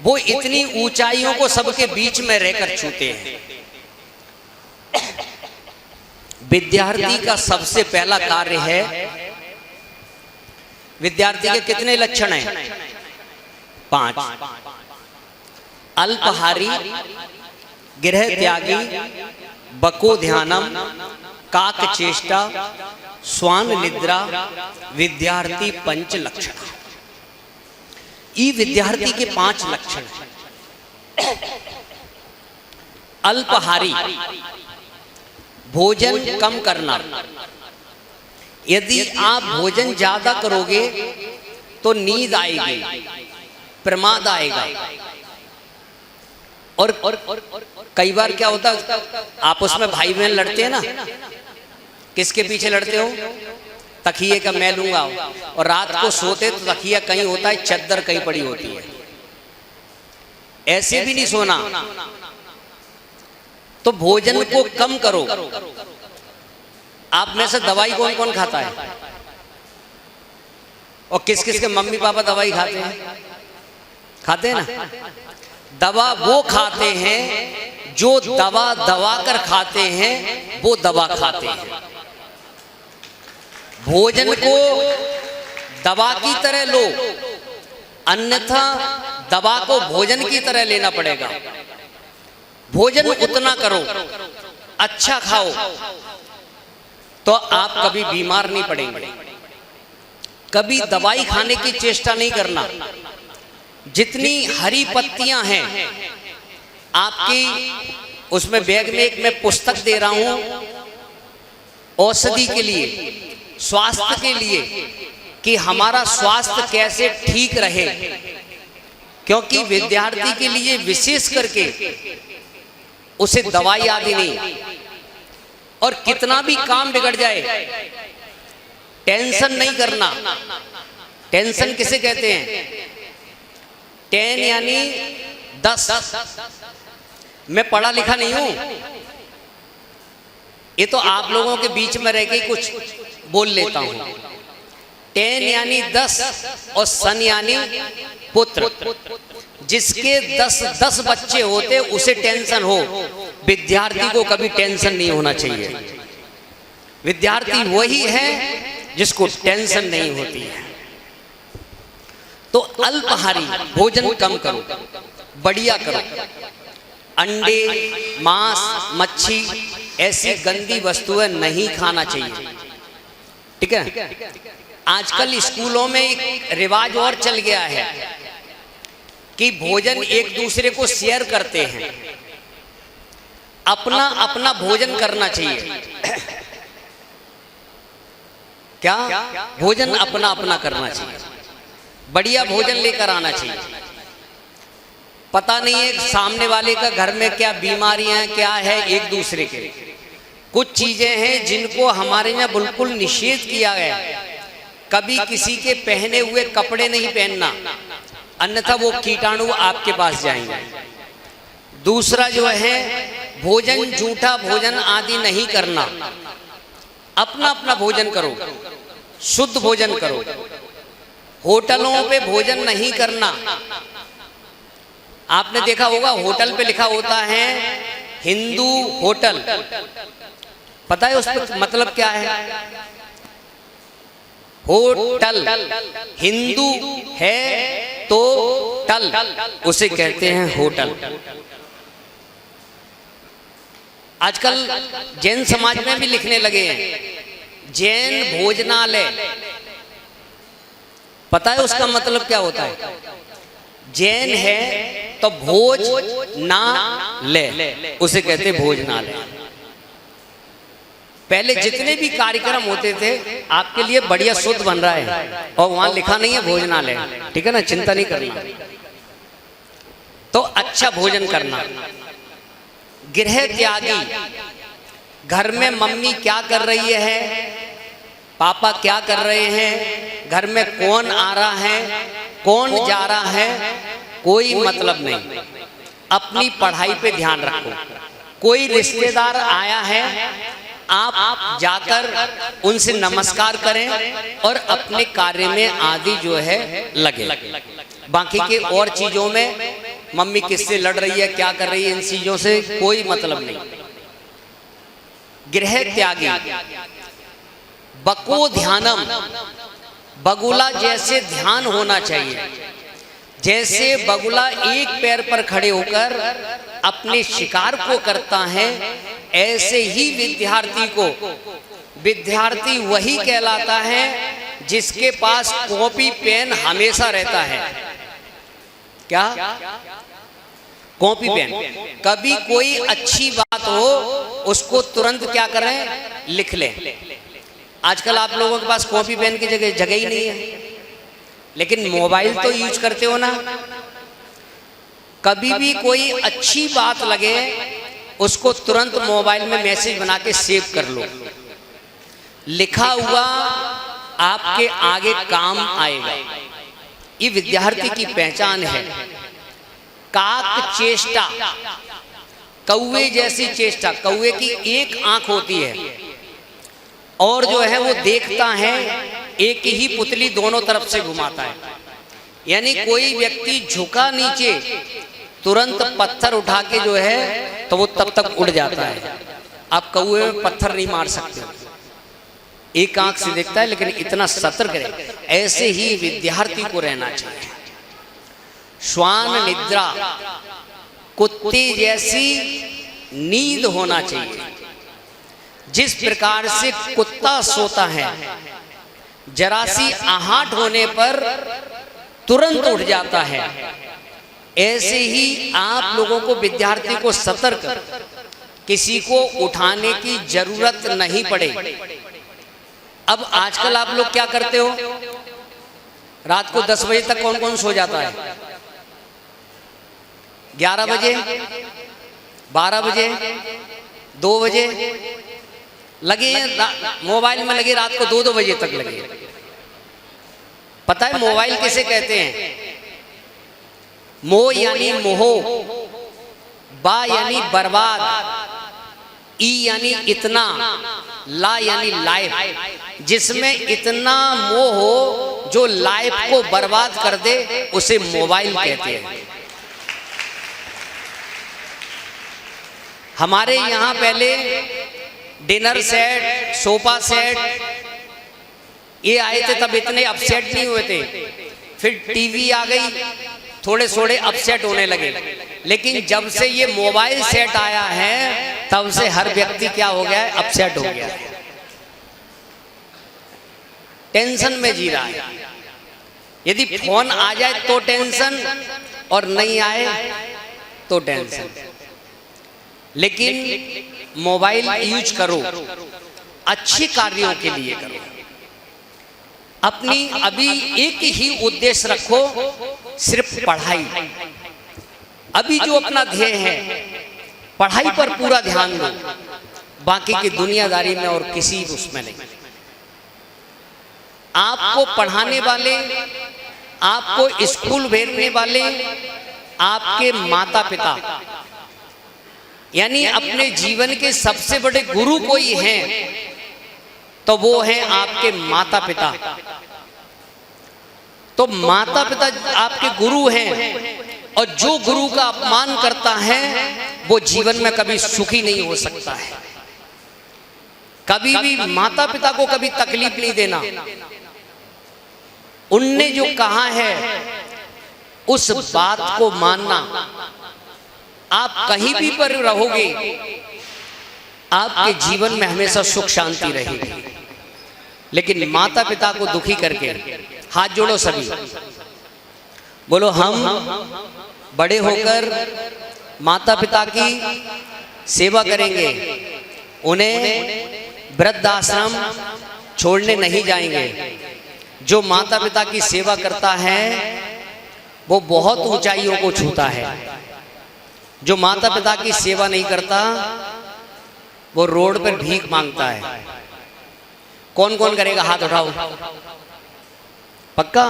वो इतनी ऊंचाइयों को सबके बीच में रहकर छूते हैं। विद्यार्थी का सबसे पहला कार्य है, विद्यार्थी के कितने लक्षण हैं? 5। अल्पहारी, गृह त्यागी, बको ध्यानम, काक चेष्टा, स्वान निद्रा, विद्यार्थी पंच लक्षण। ये विद्यार्थी के 5 लक्षण हैं। अल्पहारी, भोजन कम करना। यदि आप भोजन ज्यादा करोगे तो नींद आएगी, प्रमाद आएगा। और कई बार क्या होता है, आपस में भाई बहन लड़ते हैं ना, किसके पीछे लड़ते हो? तकिए का मैं लूंगा। और रात को सोते तो तकिया कहीं होता है, चद्दर कहीं पड़ी होती है। ऐसे भी नहीं सोना। तो भोजन को कम करो। आप में से दवाई कौन कौन खाता है? और किस किस के मम्मी पापा दवाई खाते हैं? खाते हैं ना? दवा वो खाते हैं जो दवा दवा कर खाते हैं, वो दवा खाते हैं। भोजन को दवा की तरह लो, अन्यथा दवा को भोजन की तरह लेना पड़ेगा। भोजन उतना करो, अच्छा खाओ, तो आप कभी बीमार नहीं पड़ेंगे। कभी दवाई खाने की चेष्टा नहीं करना। जितनी हरी पत्तियां हैं आपकी, उसमें बैग में एक मैं पुस्तक दे रहा हूं औषधि के लिए, स्वास्थ्य के लिए, कि हमारा स्वास्थ्य कैसे ठीक रहे। क्योंकि विद्यार्थी के लिए विशेष करके उसे दवाई आदि नहीं। और कितना भी काम बिगड़ जाए, टेंशन नहीं करना। टेंशन किसे कहते हैं? 10 यानी 10। मैं पढ़ा लिखा नहीं हूं, ये तो आप लोगों के बीच में रह के कुछ बोल लेता हूं। 10 यानी 10 और सन यानी पुत्र। जिसके 10 बच्चे होते उसे टेंशन हो, विद्यार्थी को कभी टेंशन नहीं होना चाहिए। विद्यार्थी वही है जिसको टेंशन नहीं होती है। तो अल्पहारी, भोजन कम करो, बढ़िया करो। अंडे, मांस, मच्छी, ऐसी गंदी वस्तुएं नहीं खाना चाहिए। ठीक है? आजकल स्कूलों में एक रिवाज और चल गया है कि भोजन एक दूसरे को शेयर करते हैं। अपना अपना भोजन करना चाहिए। क्या? भोजन अपना अपना करना चाहिए। बढ़िया भोजन लेकर आना चाहिए। पता नहीं है सामने वाले का घर में क्या बीमारियां क्या है, एक दूसरे के कुछ चीजें हैं जिनको हमारे यहाँ बिल्कुल निषेध किया गया। कभी किसी के पहने हुए कपड़े नहीं पहनना, अन्यथा वो कीटाणु आपके पास जाएंगे। दूसरा जो है, भोजन, झूठा भोजन आदि नहीं करना। अपना अपना भोजन करो, शुद्ध भोजन करो। होटलों पे भोजन नहीं करना। आपने देखा होगा होटल पे लिखा होता है हिंदू होटल। पता है उसका मतलब क्या है? होटल हिंदू है तो टल उसे कहते हैं होटल। आजकल जैन समाज में भी लिखने लगे हैं जैन भोजनालय। पता है उसका मतलब क्या होता है? जैन है तो भोज ना ले, उसे कहते भोजनालय। पहले जितने भी कार्यक्रम होते थे आपके लिए बढ़िया शुद्ध बन रहा है और वहां लिखा नहीं है भोजनालय, ठीक है ना, चिंता नहीं करना। तो अच्छा भोजन करना। गृह त्यागी, घर में मम्मी क्या कर रही है, पापा क्या कर रहे हैं, घर में कौन आ रहा है, कौन जा रहा है, कोई मतलब नहीं। अपनी पढ़ाई पे ध्यान रखो। कोई रिश्तेदार आया है, आप जाकर उनसे नमस्कार करें और अपने कार्य में आदि जो है लगे। बाकी के और चीजों में मम्मी किससे लड़ रही है, क्या कर रही है, इन चीजों से कोई मतलब नहीं। गृह त्यागी। बको ध्यानम, बगुला जैसे ध्यान होना चाहिए। जैसे बगुला एक पैर पर खड़े होकर अपने शिकार को करता है, ऐसे ही विद्यार्थी वही कहलाता है जिसके पास कॉपी पेन हमेशा रहता है। क्या? Copy pen. कभी कोई अच्छी बात हो उसको तुरंत क्या करें, लिख लें। आजकल आप लोगों के पास कॉपी पेन की जगह ही नहीं है, लेकिन मोबाइल तो यूज करते हो ना। कभी भी कोई अच्छी बात लगे उसको तुरंत मोबाइल में मैसेज बना के सेव कर लो। लिखा हुआ आपके आगे काम आएगा। ये विद्यार्थी की पहचान है। काक चेष्टा, कौवे जैसी चेष्टा। कौवे की एक आंख होती है और जो है वो देखता है, एक ही पुतली दोनों तरफ से घुमाता है। यानी कोई व्यक्ति झुका नीचे, तुरंत पत्थर उठा के जो है तो वो तब तक उड़ जाता है। आप कौवे में पत्थर नहीं मार सकते, एक आंख से देखता है, लेकिन इतना सतर्क है। ऐसे ही विद्यार्थी को रहना चाहिए। श्वान निद्रा, कुत्ते जैसी नींद होना चाहिए। जिस प्रकार से कुत्ता सोता है, जरा सी आहट होने पर तुरंत उठ जाता है, ऐसे ही आप लोगों को, विद्यार्थी को सतर्क, किसी को उठाने की जरूरत नहीं पड़े। अब आजकल आप लोग क्या करते हो, रात को 10 बजे तक कौन कौन सो जाता है? 11 बजे, 12 बजे, 2 बजे लगे मोबाइल में, लगे रात को 2-2 बजे तक लगे। पता है मोबाइल किसे कहते हैं? मोह यानी मोहो, बा यानी बर्बाद, ई यानी इतना, ला यानी लाइफ। जिसमें इतना मोह हो जो लाइफ को बर्बाद कर दे, उसे मोबाइल कहते हैं। हमारे यहाँ पहले डिनर सेट, सोफा सेट ये आए थे, तब इतने अपसेट नहीं हुए थे। फिर टीवी आ गई, थोड़े थोड़े अपसेट होने लगे। लेकिन जब से ये मोबाइल सेट आया है, तब से हर व्यक्ति क्या हो गया है, अपसेट हो गया है, टेंशन में जी रहा है। यदि फोन आ जाए तो टेंशन, और नहीं आए तो टेंशन। लेकिन मोबाइल यूज करो, अच्छे कार्यों के लिए करो। अपनी अभी एक ही उद्देश्य रखो, सिर्फ पढ़ाई। अभी जो अपना ध्येय है, पढ़ाई पर पूरा ध्यान दो, बाकी की दुनियादारी में और किसी उसमें नहीं। आपको पढ़ाने वाले, आपको स्कूल भेजने वाले आपके माता पिता, यानी अपने जीवन के सबसे बड़े गुरु कोई हैं तो वो हैं आपके माता पिता। तो माता पिता आपके गुरु हैं, और जो गुरु का अपमान करता है वो जीवन में कभी सुखी नहीं हो सकता है। कभी भी माता पिता को कभी तकलीफ नहीं देना। उनने जो कहा है उस बात को मानना। आप कहीं भी पर रहोगे, आपके जीवन में हमेशा सुख शांति रहेगी। लेकिन माता पिता को दुखी करके, हाथ जोड़ो सभी, बोलो हम बड़े होकर माता पिता की सेवा करेंगे, उन्हें वृद्धाश्रम छोड़ने नहीं जाएंगे। जो माता पिता की सेवा करता है वो बहुत ऊंचाइयों को छूता है। जो माता पिता की सेवा नहीं करता वो रोड पर भीख मांगता है। कौन कौन करेगा, हाथ उठाओ। पक्का?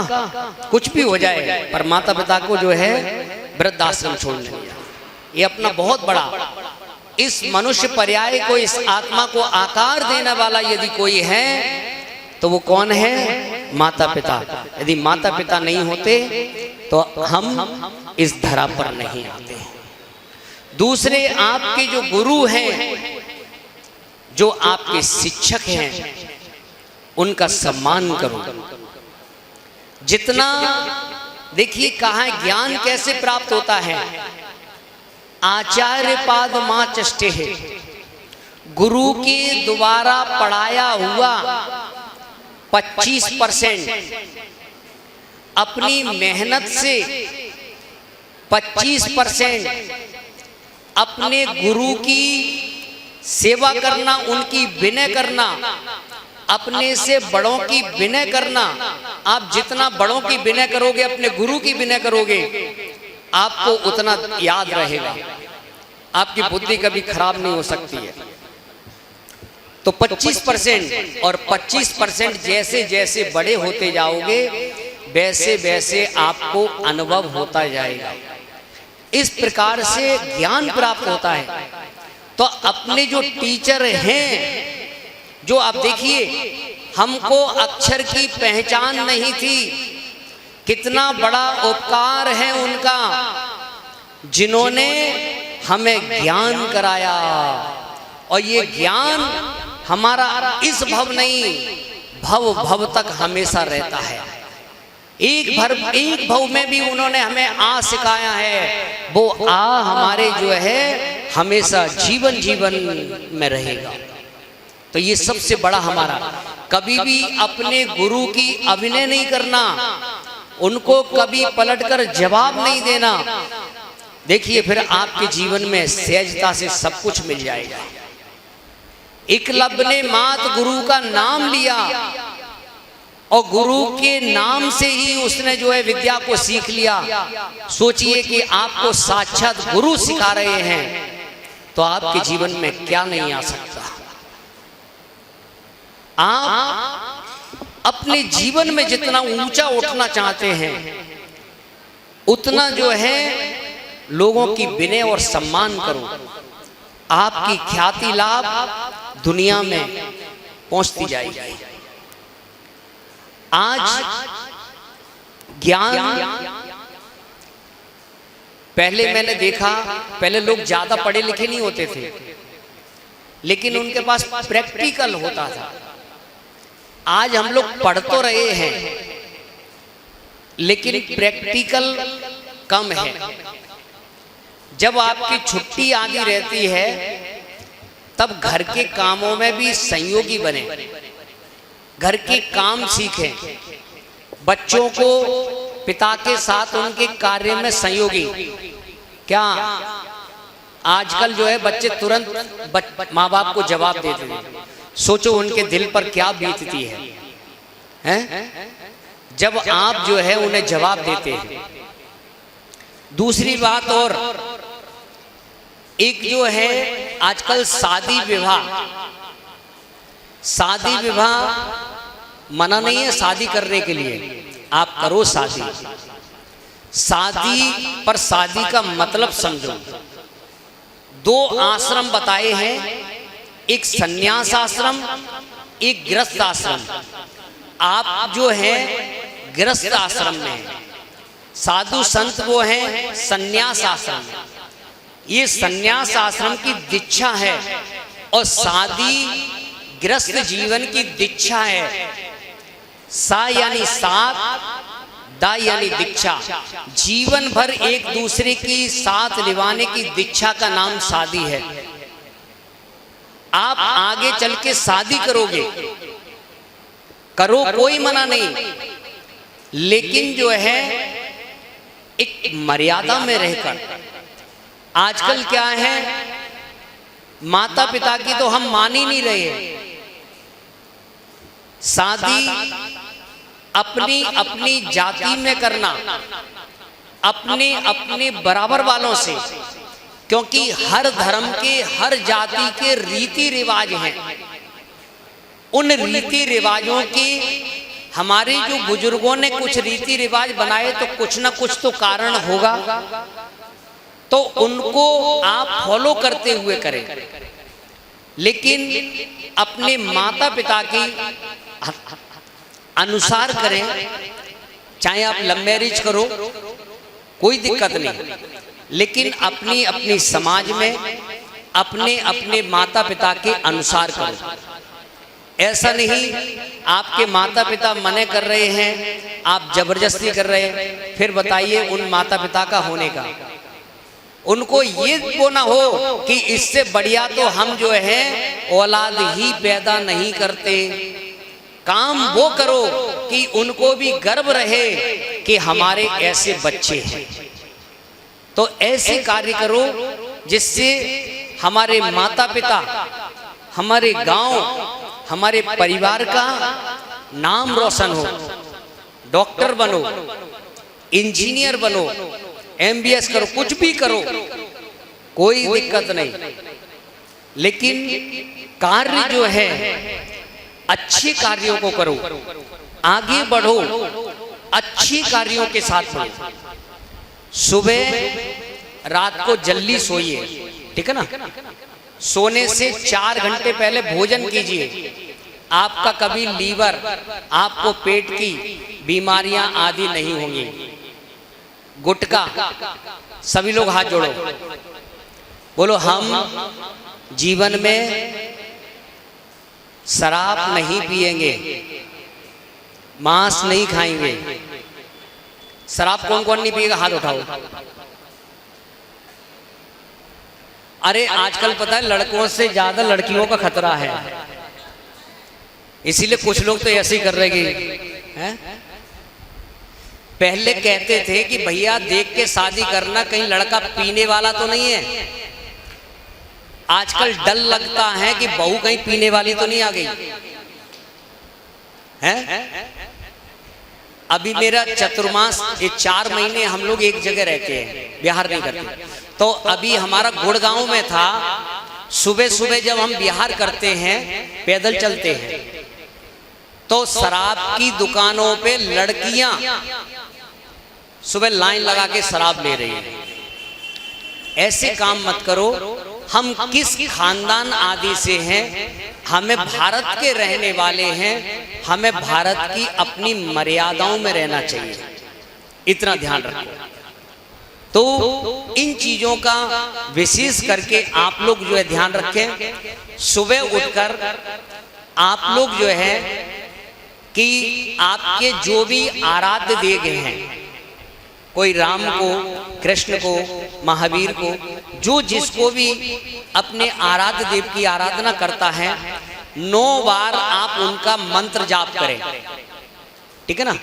कुछ भी हो जाए पर माता पिता को जो है वृद्धाश्रम छोड़ने नहीं जाए। ये अपना बहुत बड़ा, इस मनुष्य पर्याय को, इस आत्मा को आकार देने वाला यदि कोई है तो वो कौन है? माता पिता। यदि माता पिता नहीं होते तो हम इस धरा पर नहीं आते। दूसरे आपके जो गुरु हैं, जो आपके शिक्षक हैं, उनका सम्मान करो। जितना, देखिए कहा है ज्ञान कैसे प्राप्त होता है? आचार्य पाद मां चष्टे है, गुरु के द्वारा पढ़ाया हुआ 25% अपनी मेहनत से 25% अपने गुरु की सेवा करना, उनकी विनय करना, अपने से बड़ों की विनय करना। आप जितना बड़ों की विनय करोगे, अपने गुरु की विनय करोगे, आपको उतना याद रहेगा। आपकी बुद्धि कभी खराब नहीं हो सकती है। तो 25% और 25% जैसे जैसे बड़े होते जाओगे वैसे वैसे आपको अनुभव होता जाएगा। इस प्रकार से ज्ञान प्राप्त होता है। तो अपने जो टीचर हैं, जो आप देखिए, हमको अक्षर की पहचान नहीं थी, कितना बड़ा उपकार है उनका, जिन्होंने हमें ज्ञान कराया। और ये ज्ञान हमारा इस भव नहीं, भव भव तक हमेशा रहता है। एक भव में भी उन्होंने हमें आ सिखाया है, वो आ हमारे जो है हमेशा जीवन जीवन में रहेगा। तो ये सबसे बड़ा हमारा, कभी भी अपने गुरु की अभिनय नहीं करना, उनको कभी पलटकर जवाब नहीं देना। देखिए फिर आपके जीवन में सहजता से सब कुछ मिल जाएगा। एकलव्य ने मात गुरु का नाम लिया और गुरु के नाम से ही उसने जो है विद्या को सीख लिया। सोचिए कि आपको साक्षात गुरु सिखा रहे हैं तो आपके जीवन में क्या नहीं आ सकता। आप अपने जीवन में जितना ऊंचा उठना चाहते हैं उतना जो है लोगों की विनय और सम्मान करो। आपकी ख्याति लाभ दुनिया में पहुंचती जाएगी। आज ज्ञान, पहले मैंने देखा, पहले लोग ज्यादा पढ़े लिखे नहीं होते थे, लेकिन उनके पास प्रैक्टिकल होता था। आज हम लोग पढ़ तो रहे हैं लेकिन प्रैक्टिकल कम है। जब आपकी छुट्टी आदि रहती है तब घर के कामों में भी सहयोगी बने, घर के काम सीखें, बच्चों को पिता के साथ उनके कार्य में सहयोगी। क्या आजकल जो है बच्चे तुरंत माँ बाप को जवाब देते हैं। सोचो उनके दिल पर क्या बीतती है, हैं? जब आप जो है उन्हें जवाब देते हैं। दूसरी बात और एक जो है आजकल शादी विवाह मना नहीं है शादी करने के लिए, आप करो शादी। शादी पर शादी का मतलब समझो। दो आश्रम बताए हैं, एक सन्यास आश्रम, एक गृहस्थ आश्रम। आप जो है गृहस्थ आश्रम में, साधु संत वो हैं सन्यास आश्रम। ये सन्यास आश्रम की दीक्षा है और शादी गृहस्थ जीवन की दीक्षा है। सा यानी सात, दा यानी दीक्षा, जीवन भर एक दूसरे की साथ निभाने की दीक्षा का नाम शादी है। आप आगे चल के शादी करोगे, करो, कोई मना नहीं, लेकिन जो है एक मर्यादा में रहकर। आजकल क्या है, माता पिता की तो हम मान ही नहीं रहे। शादी अपनी अपनी जाति में करना, अपने अपने बराबर वालों से, क्योंकि हर धर्म के हर जाति के रीति रिवाज हैं। उन रीति रिवाजों की हमारे जो बुजुर्गों ने कुछ रीति रिवाज बनाए तो कुछ ना कुछ तो कारण होगा, तो उनको आप फॉलो करते हुए करें, लेकिन अपने माता पिता की अनुसार करें। चाहे आप लव मैरिज करो, कोई दिक्कत नहीं, लेकिन अपनी अपनी समाज में अपने अपने माता पिता के अनुसार करो। ऐसा नहीं आपके माता पिता मने कर रहे हैं, आप जबरदस्ती कर रहे हैं, फिर बताइए उन माता पिता का होने का। उनको ये वो ना हो कि इससे बढ़िया तो हम जो है औलाद ही पैदा नहीं करते। काम वो करो कि उनको भी गर्व रहे कि हमारे ऐसे बच्चे हैं। तो ऐसे कार्य करो जिससे हमारे माता पिता, हमारे गांव, हमारे परिवार का नाम रोशन हो। डॉक्टर बनो, इंजीनियर बनो, MBS करो, कुछ भी करो, कोई दिक्कत नहीं, लेकिन कार्य जो है अच्छे कार्यों को करो, आगे बढ़ो, अच्छे कार्यों के साथ बढ़ो। सुबह रात को जल्दी सोइए, ठीक है ना। सोने से 4 घंटे पहले भोजन कीजिए। आपका कभी लीवर, आपको पेट की बीमारियां आदि नहीं होंगी। गुटखा, सभी लोग हाथ जोड़ो, बोलो हम जीवन में शराब नहीं पिएंगे, मांस नहीं खाएंगे। शराब कौन कौन नहीं पिएगा, हाथ उठाओ। अरे आजकल पता है लड़कों से ज्यादा लड़कियों का खतरा है, इसीलिए कुछ लोग तो ऐसे ही कर रहे हैं। पहले कहते थे कि भैया देख के शादी करना, कहीं लड़का पीने वाला तो नहीं है। आजकल डर लगता है कि बहू कहीं पीने वाली तो नहीं आ गई है। अभी मेरा चतुर्मास, ये 4 महीने हम लोग एक जगह रहते हैं, बिहार नहीं करते। तो अभी हमारा गुड़गांव में था। सुबह सुबह जब हम बिहार करते हैं, पैदल चलते हैं, तो शराब की दुकानों पे लड़कियां सुबह लाइन लगा के शराब ले रही है। ऐसे काम मत करो। हम किस खानदान आदि से हैं, हमें भारत के रहने वाले हैं, हमें भारत की अपनी मर्यादाओं में रहना चाहिए, इतना ध्यान रखो। तो इन चीजों का विशेष करके आप लोग जो है ध्यान रखें। सुबह उठकर आप लोग जो है कि आपके जो भी आराध्य देव हैं, कोई राम को, कृष्ण को, महावीर को, जो जिसको भी अपने आराध्य देव की आराधना करता है, 9 बार आप उनका मंत्र जाप करें, ठीक है ना।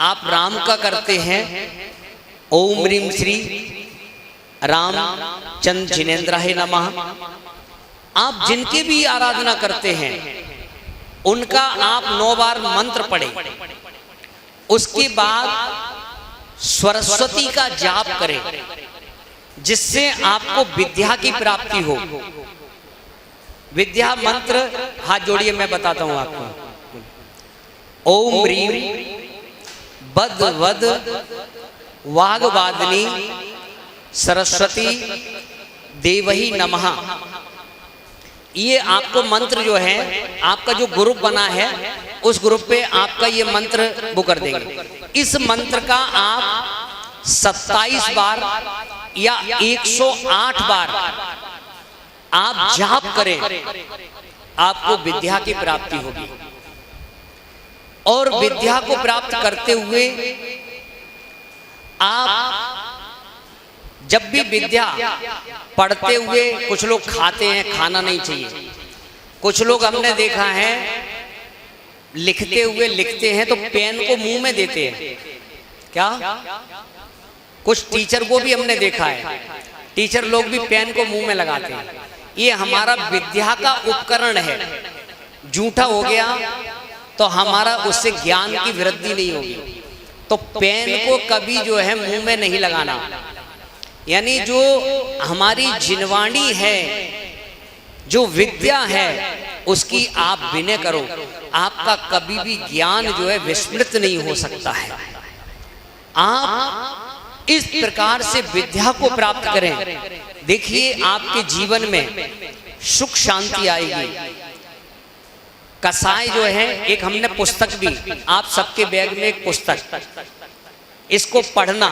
आप राम का करते हैं, ओम ह्रीम श्री राम चंद्र जिनेन्द्राय नमः। आप जिनके भी आराधना करते हैं उनका आप 9 बार मंत्र पढ़ें। उसके बाद सरस्वती का जाप करें, जिससे आपको विद्या की प्राप्ति हो। विद्या मंत्र हाथ जोड़िए, मैं बताता हूं आपको। ओम ह्रीम बद वद वाग्वादिनी सरस्वती देवही नमः। ये आपको मंत्र जो है, आपका जो ग्रुप बना है उस ग्रुप पे आपका ये मंत्र वो कर देंगे। इस मंत्र का आप 27 बार या 108 बार आप जाप करें, आपको विद्या की प्राप्ति होगी। और विद्या को प्राप्त करते हुए आप जब भी विद्या पढ़ते हुए कुछ लोग खाते हैं, खाना नहीं चाहिए। कुछ लोग हमने देखा है लिखते हुए लिखते हैं तो पेन को मुंह में देते हैं। क्या? कुछ टीचर को भी हमने देखा है, टीचर लोग भी पेन को मुंह में लगाते हैं। ये हमारा विद्या का उपकरण है, जूठा हो गया तो हमारा उससे ज्ञान की वृद्धि नहीं होगी। तो पेन को कभी जो है मुंह में नहीं लगाना। यानी जो हमारी जिनवाणी है, जो विद्या है, उसकी आप विनय करो, आपका कभी भी ज्ञान जो है विस्मृत नहीं हो सकता है। आप इस प्रकार से विद्या को प्राप्त करें, देखिए आपके जीवन में सुख शांति आएगी। कसाय जो है, एक हमने पुस्तक भी, आप सबके बैग में एक पुस्तक, इसको पढ़ना,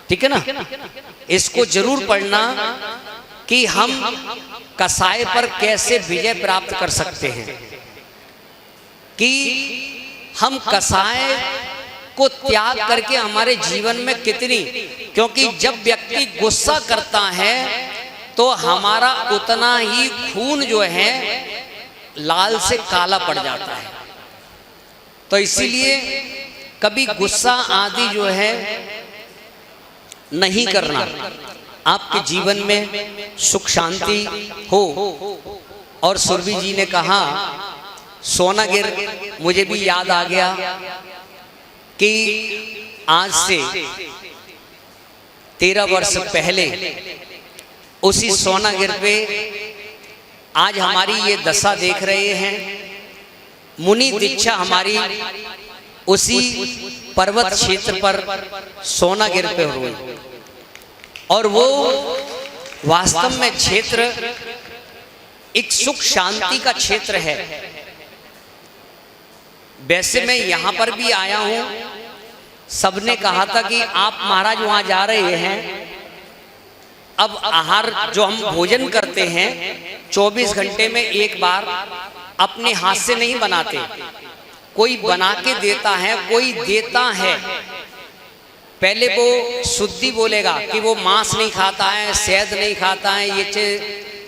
ठीक है ना, इसको जरूर पढ़ना कि हम कसाय पर कैसे विजय प्राप्त कर सकते हैं, कि हम कसाय को त्याग करके हमारे जीवन में कितनी, क्योंकि जब व्यक्ति गुस्सा करता है तो हमारा उतना ही खून जो है लाल से काला पड़ जाता है। तो इसीलिए कभी गुस्सा आदि जो है नहीं करना, आपके जीवन में सुख शांति हो। और सुरभि जी ने कहा, सोनागिर, मुझे भी याद आ गया कि आज से 13 वर्ष पहले उसी सोनागिर पे आज हमारी ये दशा देख रहे हैं। मुनि दीक्षा हमारी उसी पर्वत क्षेत्र पर सोनागिर पे हुई, और वो वास्तव में क्षेत्र एक सुख शांति का क्षेत्र है। वैसे मैं यहाँ पर भी आया हूँ, सबने कहा था कि आप महाराज वहाँ जा रहे हैं। अब आहार जो हम भोजन करते हैं 24 घंटे में एक बार अपने हाथ से नहीं बनाते, कोई बना के देता है, कोई देता है। पहले वो शुद्धि बोलेगा कि वो मांस नहीं खाता है, शहद नहीं खाता है, ये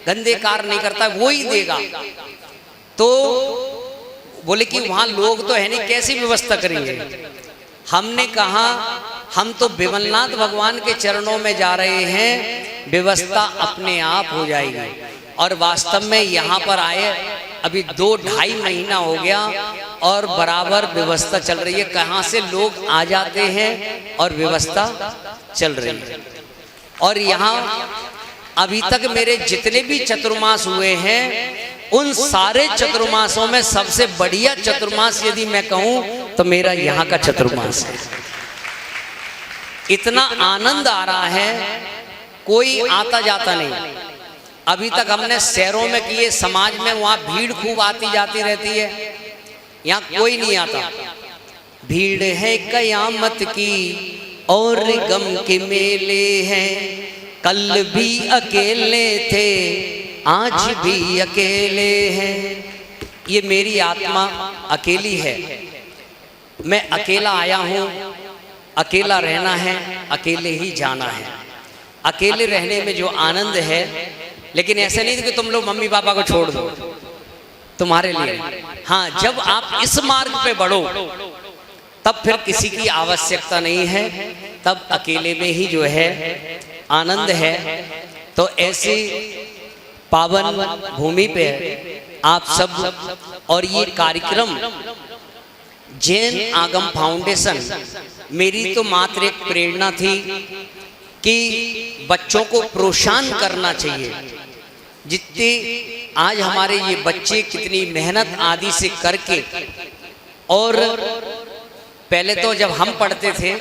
गंदे कार्य नहीं करता है, वो ही देगा। तो बोले कि वहाँ लोग तो है नहीं, कैसी व्यवस्था करेंगे। हमने कहा हम तो विमलनाथ भगवान के चरणों में जा रहे हैं, व्यवस्था अपने आप हो जाएगी। और वास्तव में यहाँ पर आए अभी 2-2.5 महीना हो गया और बराबर व्यवस्था चल रही है। कहाँ से लोग आ जाते हैं और व्यवस्था चल रही है। और यहाँ अभी तक मेरे जितने भी चतुर्मास हुए हैं, उन सारे चतुर्मासों में सबसे बढ़िया चतुर्मास यदि मैं कहूँ तो मेरा यहाँ का चतुर्मास है। इतना आनंद आ रहा है, कोई आता जाता नहीं। अभी तक हमने शहरों में किए, समाज में वहाँ भीड़ खूब आती जाती रहती है, यहाँ कोई नहीं आता। भीड़ है कयामत की और गम के मेले हैं, कल भी अकेले थे आज भी अकेले हैं। ये मेरी आत्मा अकेली है, मैं अकेला आया हूँ, अकेला रहना है, अकेले ही जाना है। अकेले रहने में जो आनंद है, लेकिन ऐसा नहीं कि तुम लोग मम्मी पापा को छोड़ दो तुम्हारे लिए। हाँ, जब आप इस मार्ग पे बढ़ो तब फिर किसी की आवश्यकता नहीं है, तब अकेले में ही जो है आनंद है। तो ऐसी पावन भूमि पे आप सब, और ये कार्यक्रम जैन आगम फाउंडेशन, मेरी तो मात्र एक प्रेरणा थी कि बच्चों को प्रोत्साहन करना चाहिए। जितने आज हमारे ये बच्चे कितनी मेहनत आदि से करके, और पहले तो जब हम पढ़ते थे,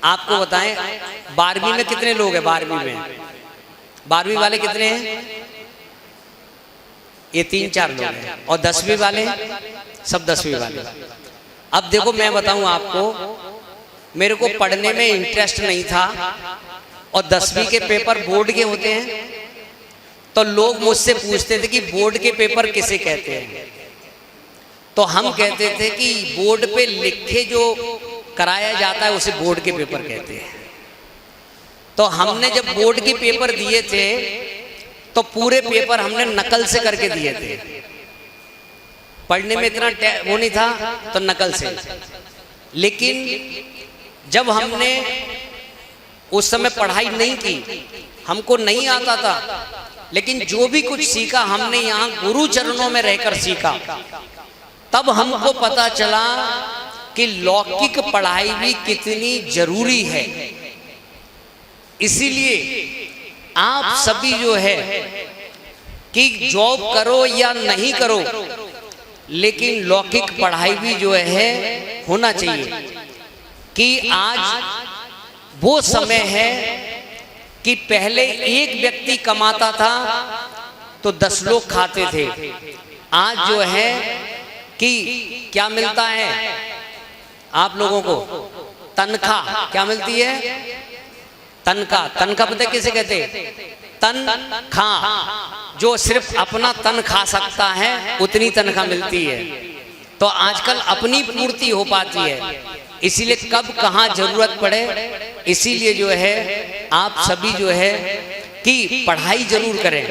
आपको बताएं 12वीं में कितने लोग हैं? 12वीं वाले कितने हैं? ये 3-4 लोग हैं। और 10वीं वाले सब 10वीं वाले। अब देखो मैं बताऊं आपको, मेरे को पढ़ने में इंटरेस्ट नहीं था, और 10वीं के पेपर बोर्ड के होते हैं, तो लोग मुझसे पूछते थे कि बोर्ड के पेपर किसे कहते हैं। तो हम कहते थे कि बोर्ड पे लिखे जो कराया जाता है उसे बोर्ड के पेपर कहते हैं। तो हमने जब बोर्ड के पेपर दिए थे तो पूरे पेपर हमने नकल से करके दिए थे, पढ़ने में इतना वो नहीं था तो नकल से। लेकिन जब हमने उस समय पढ़ाई नहीं की, हमको नहीं आता था, लेकिन जो भी कुछ सीखा हमने यहाँ गुरु चरणों में रहकर सीखा, तब हमको पता चला कि लौकिक पढ़ाई भी कितनी जरूरी है। इसीलिए आप सभी जो है कि जॉब करो या नहीं करो, लेकिन लौकिक पढ़ाई भी जो है होना चाहिए। कि आज वो समय है कि पहले एक व्यक्ति कमाता था तो 10 लोग खाते थे। आज जो है कि क्या मिलता है आप लोगों को? तनख्वाह। क्या मिलती है? तनख्वाह। तनख्वाह पता है किसे कहते? तनख्वाह। जो सिर्फ अपना तन खा सकता है उतनी तनख्वाह मिलती है। तो आजकल अपनी पूर्ति हो पाती है, इसीलिए कब कहाँ जरूरत पड़े, इसीलिए जो है आप सभी जो है कि पढ़ाई जरूर करें।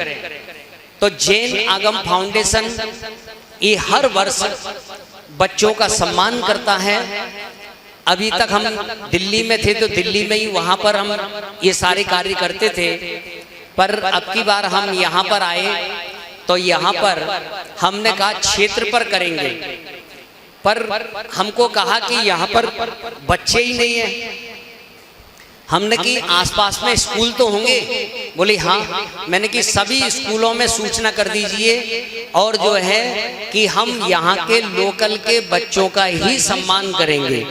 तो जैन आगम फाउंडेशन ये हर वर्ष बच्चों का सम्मान करता है। अभी तक हम दिल्ली में थे तो दिल्ली में ही वहाँ पर हम ये सारे कार्य करते थे, पर अब की बार हम यहाँ पर आए तो यहाँ पर हमने कहा क्षेत्र पर करेंगे, पर हमको कहा कि यहाँ पर बच्चे ही नहीं है। हमने कि आसपास में स्कूल तो होंगे, बोले हाँ। मैंने कि सभी स्कूलों में सूचना कर दीजिए और जो है कि हम यहाँ के लोकल के बच्चों का ही सम्मान करेंगे।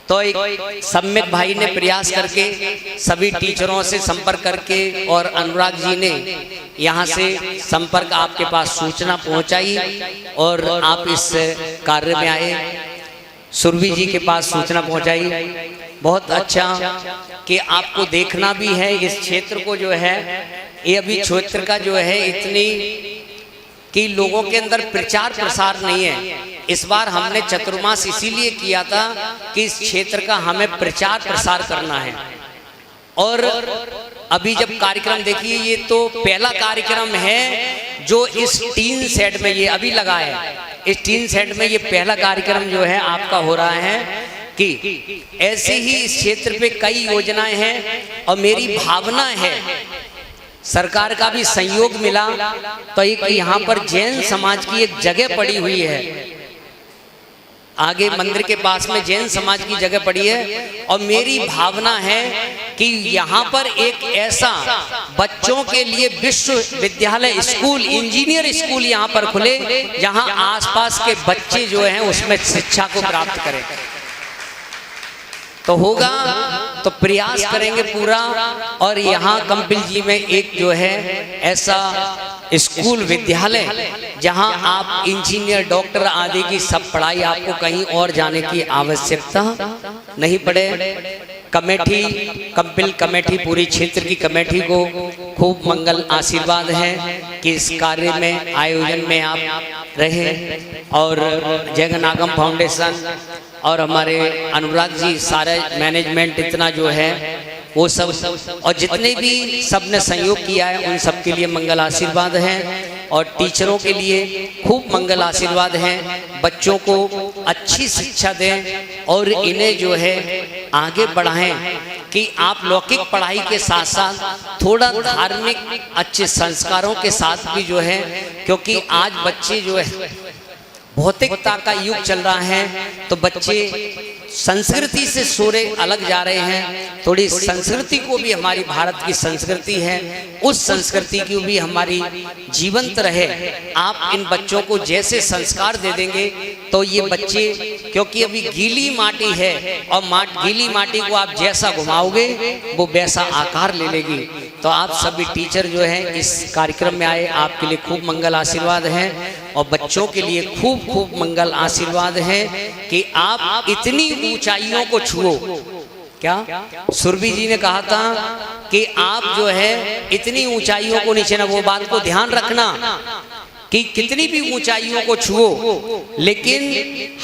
तो एक सम्मित भाई ने प्रयास करके सभी टीचरों से संपर्क करके और अनुराग जी ने यहाँ से संपर्क आपके पास सूचना पहुँचाई और आप इस कार्य में आए। सुरभि जी के पास सूचना पहुँचाई। बहुत अच्छा कि आपको देखना भी है इस क्षेत्र को जो है, ये अभी क्षेत्र का जो है इतनी कि लोगों के अंदर प्रचार प्रसार नहीं है। इस बार हमने चतुर्मास इसीलिए किया था कि इस क्षेत्र का हमें प्रचार प्रसार करना है। और अभी जब कार्यक्रम देखिए, ये तो पहला कार्यक्रम है जो इस टीन सेट में ये अभी लगा है। इस टीन सेट में ये पहला कार्यक्रम जो है आपका हो रहा है कि ऐसे ही इस क्षेत्र पे कई योजनाएं हैं और मेरी भावना है सरकार का भी सहयोग मिला तो एक यहाँ पर जैन समाज की एक जगह पड़ी हुई है, आगे मंदिर के पास में जैन समाज की जगह पड़ी है। और मेरी भावना है कि यहाँ पर एक ऐसा बच्चों के लिए विश्वविद्यालय स्कूल, इंजीनियर स्कूल यहाँ पर खुले जहाँ आसपास के बच्चे जो हैं उसमें शिक्षा को प्राप्त करें। तो होगा तो प्रयास करेंगे पूरा। और यहाँ कंपिल जी में एक जो है ऐसा स्कूल विद्यालय जहाँ आप इंजीनियर डॉक्टर आदि की सब पढ़ाई, आपको कहीं और जाने की आवश्यकता नहीं पड़े। कमेटी, कंपिल कमेटी, पूरी क्षेत्र की कमेटी को खूब मंगल आशीर्वाद है कि इस कार्य में आयोजन में आप रहे। और जैन आगम फाउंडेशन और हमारे अनुराग जी, सारे मैनेजमेंट इतना जो है वो सब और जितने भी सब ने सहयोग किया है उन सब के लिए मंगल आशीर्वाद है। और टीचरों के लिए खूब मंगल आशीर्वाद है। बच्चों को अच्छी शिक्षा दें और इन्हें जो है आगे बढ़ाएं कि आप लौकिक पढ़ाई के साथ साथ थोड़ा धार्मिक अच्छे संस्कारों के साथ भी जो है, क्योंकि आज बच्चे जो है भौतिकता का युग चल रहा है तो बच्चे संस्कृति से सोरे अलग जा रहे हैं। थोड़ी संस्कृति को भी, हमारी भारत की संस्कृति है, उस संस्कृति की भी हमारी जीवंत रहे। आप इन बच्चों को जैसे संस्कार दे देंगे तो ये बच्चे, क्योंकि अभी गीली माटी है और गीली माटी को आप जैसा घुमाओगे वो वैसा आकार ले लेगी। तो आप सभी टीचर जो है इस कार्यक्रम में आए, आपके लिए खूब मंगल आशीर्वाद है और बच्चों के लिए खूब खूब मंगल आशीर्वाद है कि आप इतनी ऊंचाइयों को छुओ। क्या सुरभि जी ने कहा था कि आप जो है इतनी ऊंचाइयों को नीचे ना, वो बात को ध्यान रखना कि कितनी भी ऊंचाइयों को छुओ लेकिन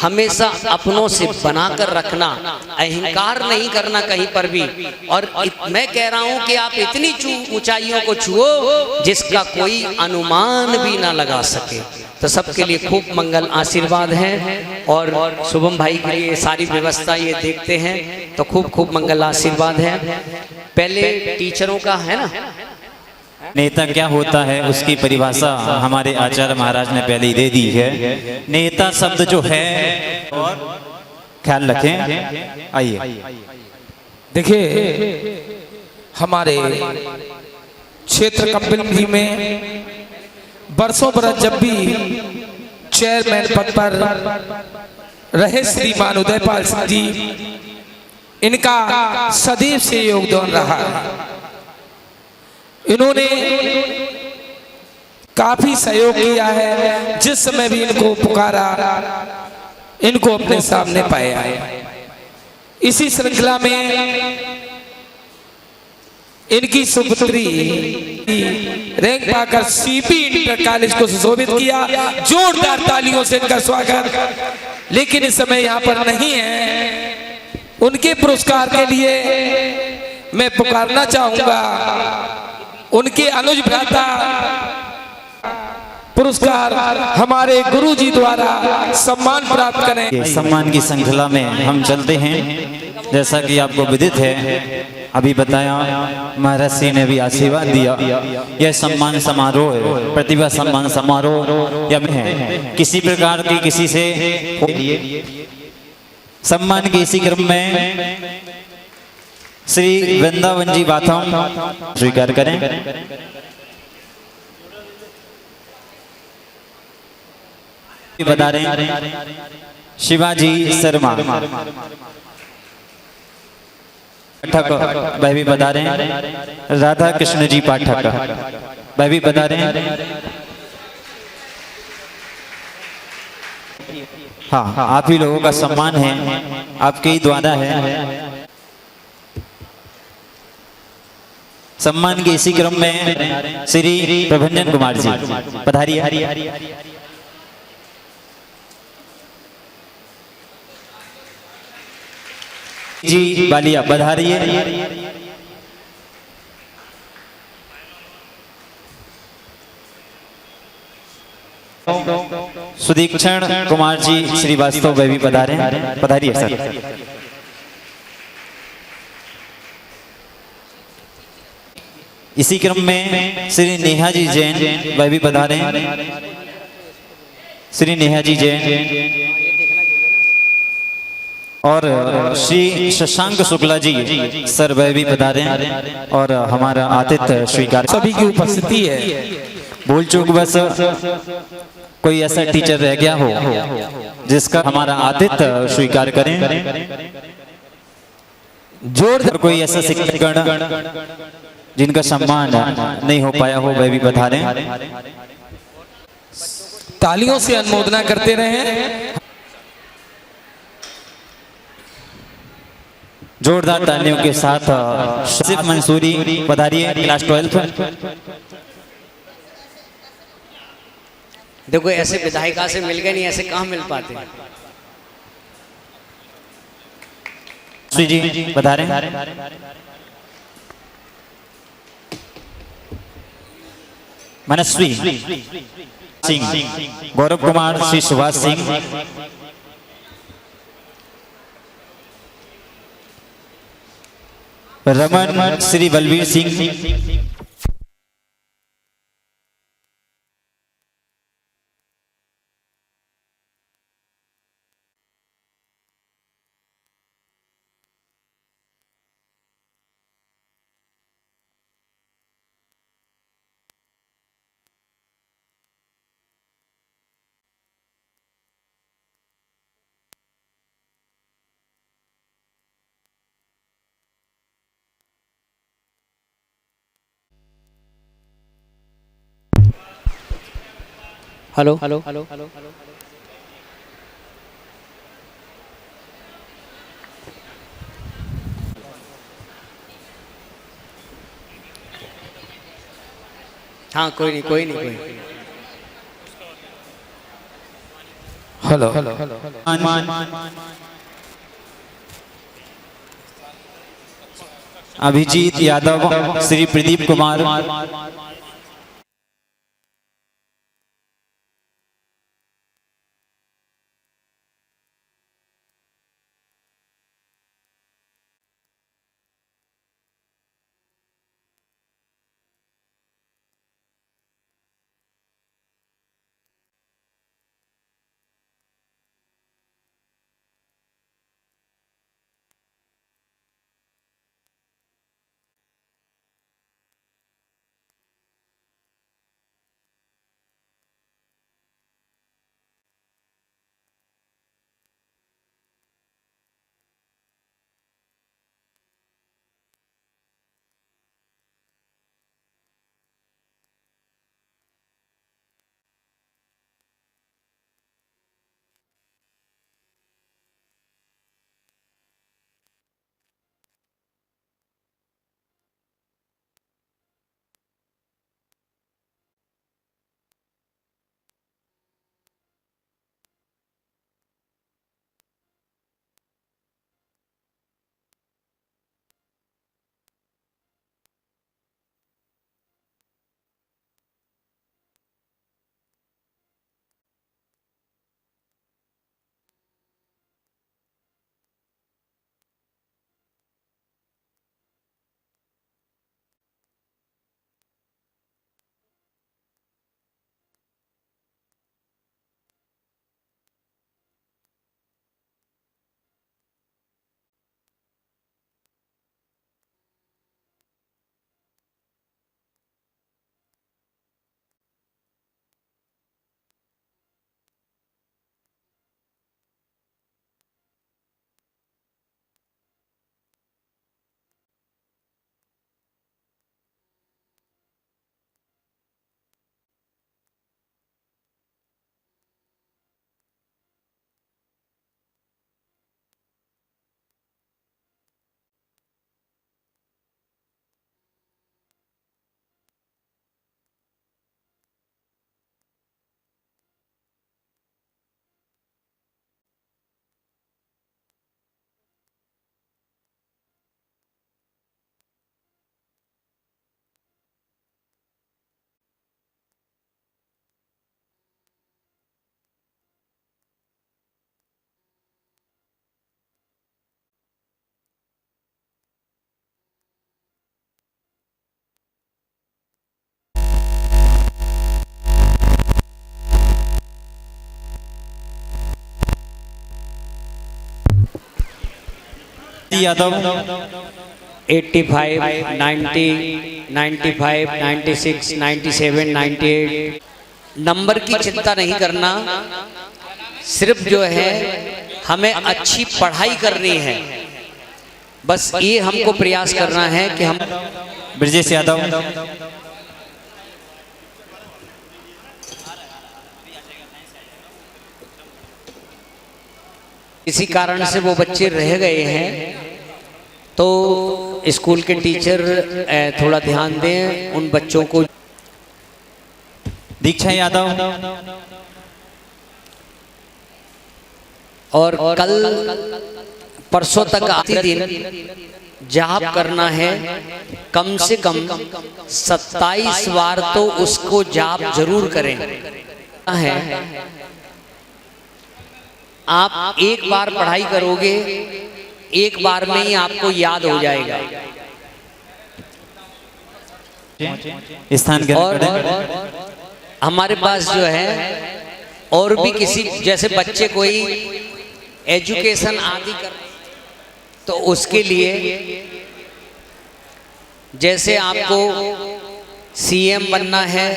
हमेशा अपनों से बनाकर रखना, अहंकार नहीं करना कहीं पर भी। और मैं कह रहा हूं कि आप इतनी ऊंचाइयों को छुओ जिसका कोई अनुमान भी ना लगा सके। तो सबके लिए खूब मंगल आशीर्वाद है और शुभम भाई के लिए सारी व्यवस्था ये देखते हैं तो खूब खूब मंगल आशीर्वाद है। पहले टीचरों का है ना, नेता क्या होता है उसकी परिभाषा हमारे आचार्य महाराज ने पहले ही दे दी है। नेता शब्द जो है, और ख्याल रखें। आइए देखिए हमारे क्षेत्र कंपनी में बरसों बरस जब भी चेयरमैन पद पर रहे श्रीमान उदयपाल सिंह जी, इनका सदैव से योगदान रहा है। इन्होंने काफी सहयोग किया है, जिस समय भी इनको पुकारा इनको अपने सामने पाया है। इसी श्रृंखला में इनकी सुपुत्री रैंक पाकर सीपी इंटर कॉलेज को सुशोभित किया। जोरदार तालियों से इनका स्वागत। लेकिन इस समय यहाँ पर नहीं है। उनके पुरस्कार के लिए मैं पुकारना चाहूंगा उनके अनुज भ्राता पुरस्कार हमारे गुरुजी द्वारा सम्मान प्राप्त करें। सम्मान की श्रृंखला में हम चलते हैं। जैसा कि आपको विदित है, अभी बताया महाराज जी ने भी आशीर्वाद दिया। यह सम्मान समारोह है, प्रतिभा सम्मान समारोह या है किसी प्रकार की किसी से सम्मान के इसी क्रम में श्री वृंदावन जी बाथम स्वीकार करें। बता रहे शिवाजी शर्मा पाठक वह भी बता रहे हैं। राधा कृष्ण जी पाठक वह भी बता रहे हैं। हाँ, आप ही लोगों का सम्मान है, आपके ही द्वारा है। सम्मान के इसी क्रम में श्री प्रभंजन कुमार जी पधारिए। जी बालिया पधारिए। सुदीक्षण कुमार जी श्रीवास्तव वे भी पधारे, पधारिए सर। इसी क्रम में श्री नेहा जी जैन वह भी पधारे। श्री नेहा जी जैन और श्री शशांक शुक्ला जी सर वह भी पधारे और हमारा आतिथ्य स्वीकार। सभी की उपस्थिति है। भूल चूक बस कोई ऐसा टीचर रह गया हो जिसका हमारा आतिथ्य स्वीकार करें। जोरदार कोई ऐसा शिक्षकगण जिनका सम्मान नहीं हो पाया हो वह भी पधारे। तालियों से अनुमोदना करते रहे। जोरदार तालियों के साथ सिर्फ मंसूरी पधारिए, क्लास 12। देखो ऐसे विधायिका से मिल गए नहीं, ऐसे कहाँ मिल पाते। श्री जी पधारे। मनस्वी सिंह, गौरव कुमार, श्री सुभाष सिंह, रमन, श्री बलवीर सिंह, हेलो। हाँ कोई नहीं। हेलो अभिजीत यादव, श्री प्रदीप कुमार, यादव 85, 90, 95, 96, 97, 98। नंबर की चिंता नहीं करना, सिर्फ जो है हमें अच्छी पढ़ाई करनी है, बस ये हमको प्रयास करना है कि हम। ब्रजेश यादव, किसी कारण से वो बच्चे रह गए हैं तो स्कूल के टीचर थोड़ा ध्यान दें उन बच्चों को। दीक्षा यादव, और कल परसों तक आते दिन जाप करना है, कम से कम 27 बार तो उसको जाप जरूर करें। है आप एक बार पढ़ाई करोगे, एक बार में ही आपको याद हो जाएगा। स्थान और हमारे पास जो है और भी किसी जैसे बच्चे कोई एजुकेशन आदि कर तो उसके लिए जैसे आपको सीएम बनना है,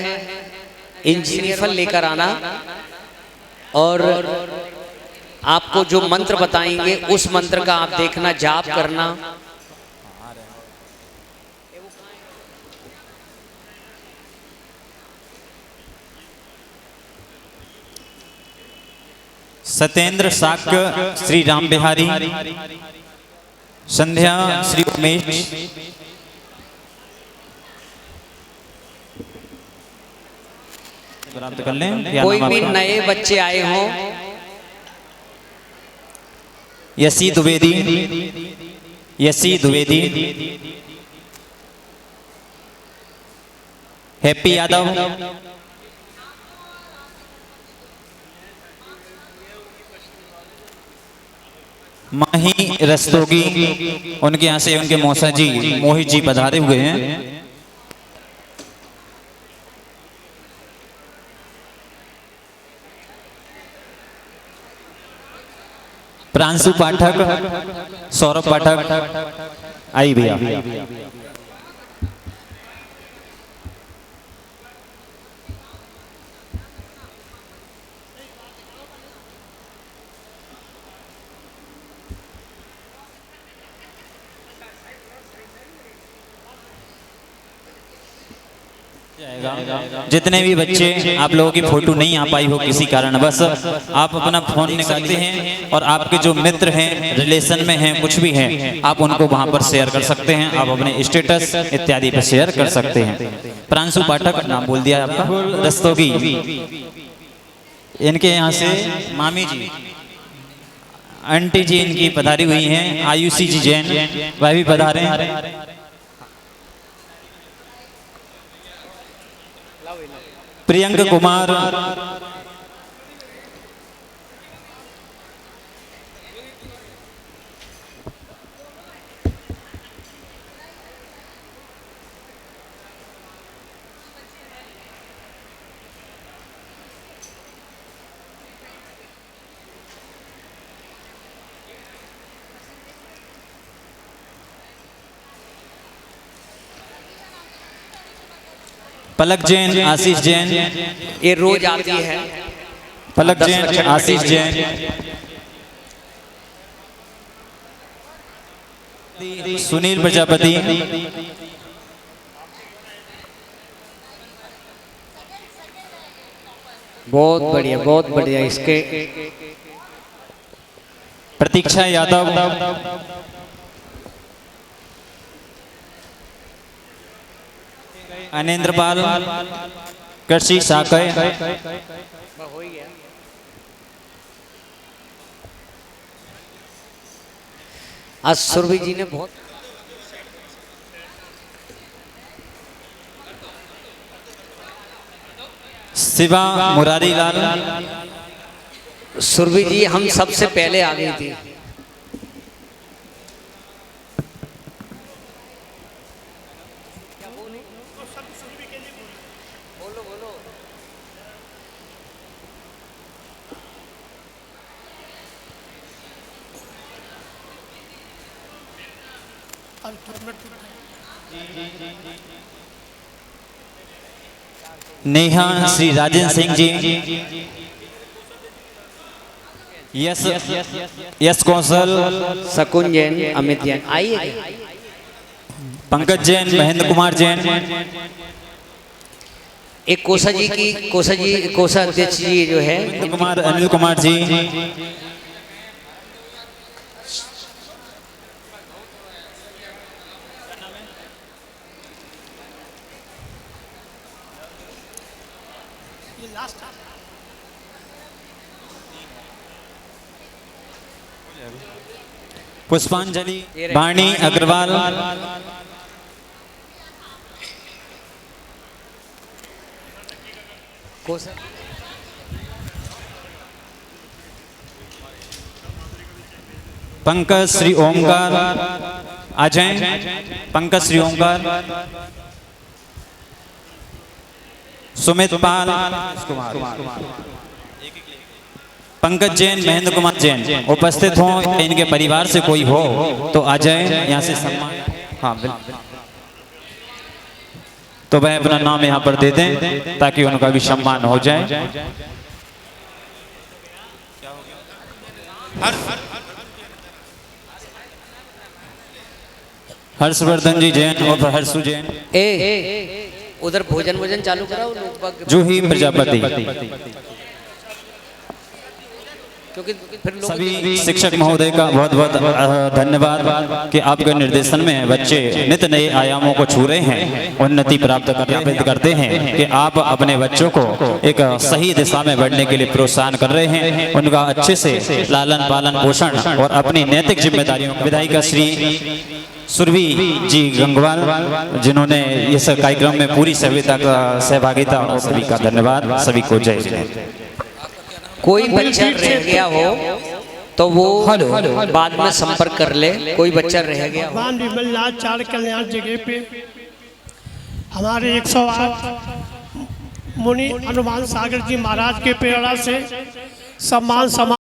इंजीनियर लेकर आना, और आपको जो मंत्र बताएंगे उस मंत्र का आप देखना, जाप करना। सत्येंद्र साक्य श्री राम बिहारी, संध्या श्री उमेश, प्राप्त कर लें। कोई भी नए बच्चे आए हों यसी द्विवेदी, यसी द्विवेदी, हैप्पी यादव, माही रस्तोगी, उनके यहाँ से उनके मौसा जी मोहित जी पधारे हुए हैं। प्रांशु पाठक, सौरभ पाठक, आई भैया। जितने भी बच्चे आप लोगों की फोटो नहीं आ पाई हो किसी कारण बस, आप अपना फोन निकालते हैं और आपके जो मित्र हैं, रिलेशन में हैं, कुछ भी हैं, आप उनको वहां पर शेयर कर सकते हैं। आप अपने स्टेटस इत्यादि पर शेयर कर सकते हैं। प्रांशु पाठक नाम बोल दिया आपका। रस्तोगी, इनके यहाँ से मामी जी, आंटी जी इनकी पधारी हुई हैं। आयुषी जी जैन वह भी पधारे हैं। प्रियंक कुमार, पलक जैन, आशीष जैन, ये रोज आती है। पलक जैन, आशीष जैन, सुनील प्रजापति, बहुत बढ़िया, बहुत बढ़िया। इसके प्रतीक्षा यादव, अनेंद्र पाल, कृषि साकय, आज सुरभि जी ने बहुत शिवा मुरारी लाल, सुरभि जी हम सबसे पहले आ गई थी। नेहा श्री राजेंद्र सिंह जी, यस यस कौशल, शकुन जैन, अमित जैन, आइए। पंकज जैन, महेंद्र कुमार जैन, एक कोसा जी की कोषाध्यक्ष जी जो है महेंद्र कुमार, अनिल कुमार जी, पुष्पांजलि, वाणी अग्रवाल, पंकज श्री ओमकार, अजय, पंकज श्री ओमकार, सुमित पाल, पंकज जैन, महेंद्र कुमार जैन उपस्थित हो। इनके परिवार से कोई हो तो आ जाए यहाँ से सम्मान। हाँ बिल्कुल, तो वह अपना नाम यहाँ पर दे दें ताकि उनका भी सम्मान हो जाए। हर्षवर्धन जी जैन और हर्षु जैन, उधर भोजन चालू कराओ लोग। जूही प्रजापति, क्योंकि फिर लोग सभी शिक्षक महोदय का बहुत बहुत धन्यवाद कि आपके निर्देशन में बच्चे नित्य नए आयामों को छू रहे हैं, उन्नति प्राप्त करते हैं कि आप अपने बच्चों को एक सही दिशा में बढ़ने के लिए प्रोत्साहन कर रहे हैं, उनका अच्छे से लालन पालन पोषण और अपनी नैतिक जिम्मेदारियों विधायिका श्री सुरभि जी गंगवाल जिन्होंने इस कार्यक्रम में पूरी सहभागिता और सभी का धन्यवाद। सभी को जय जय। कोई बच्चा रह गया हो तो वो बाद में संपर्क कर ले। कोई बच्चा रह गया हो। भगवान विमलनाथ चार कल्याण जगह पे हमारे 108 मुनि हनुमान सागर जी महाराज के प्रेरणा से सम्मान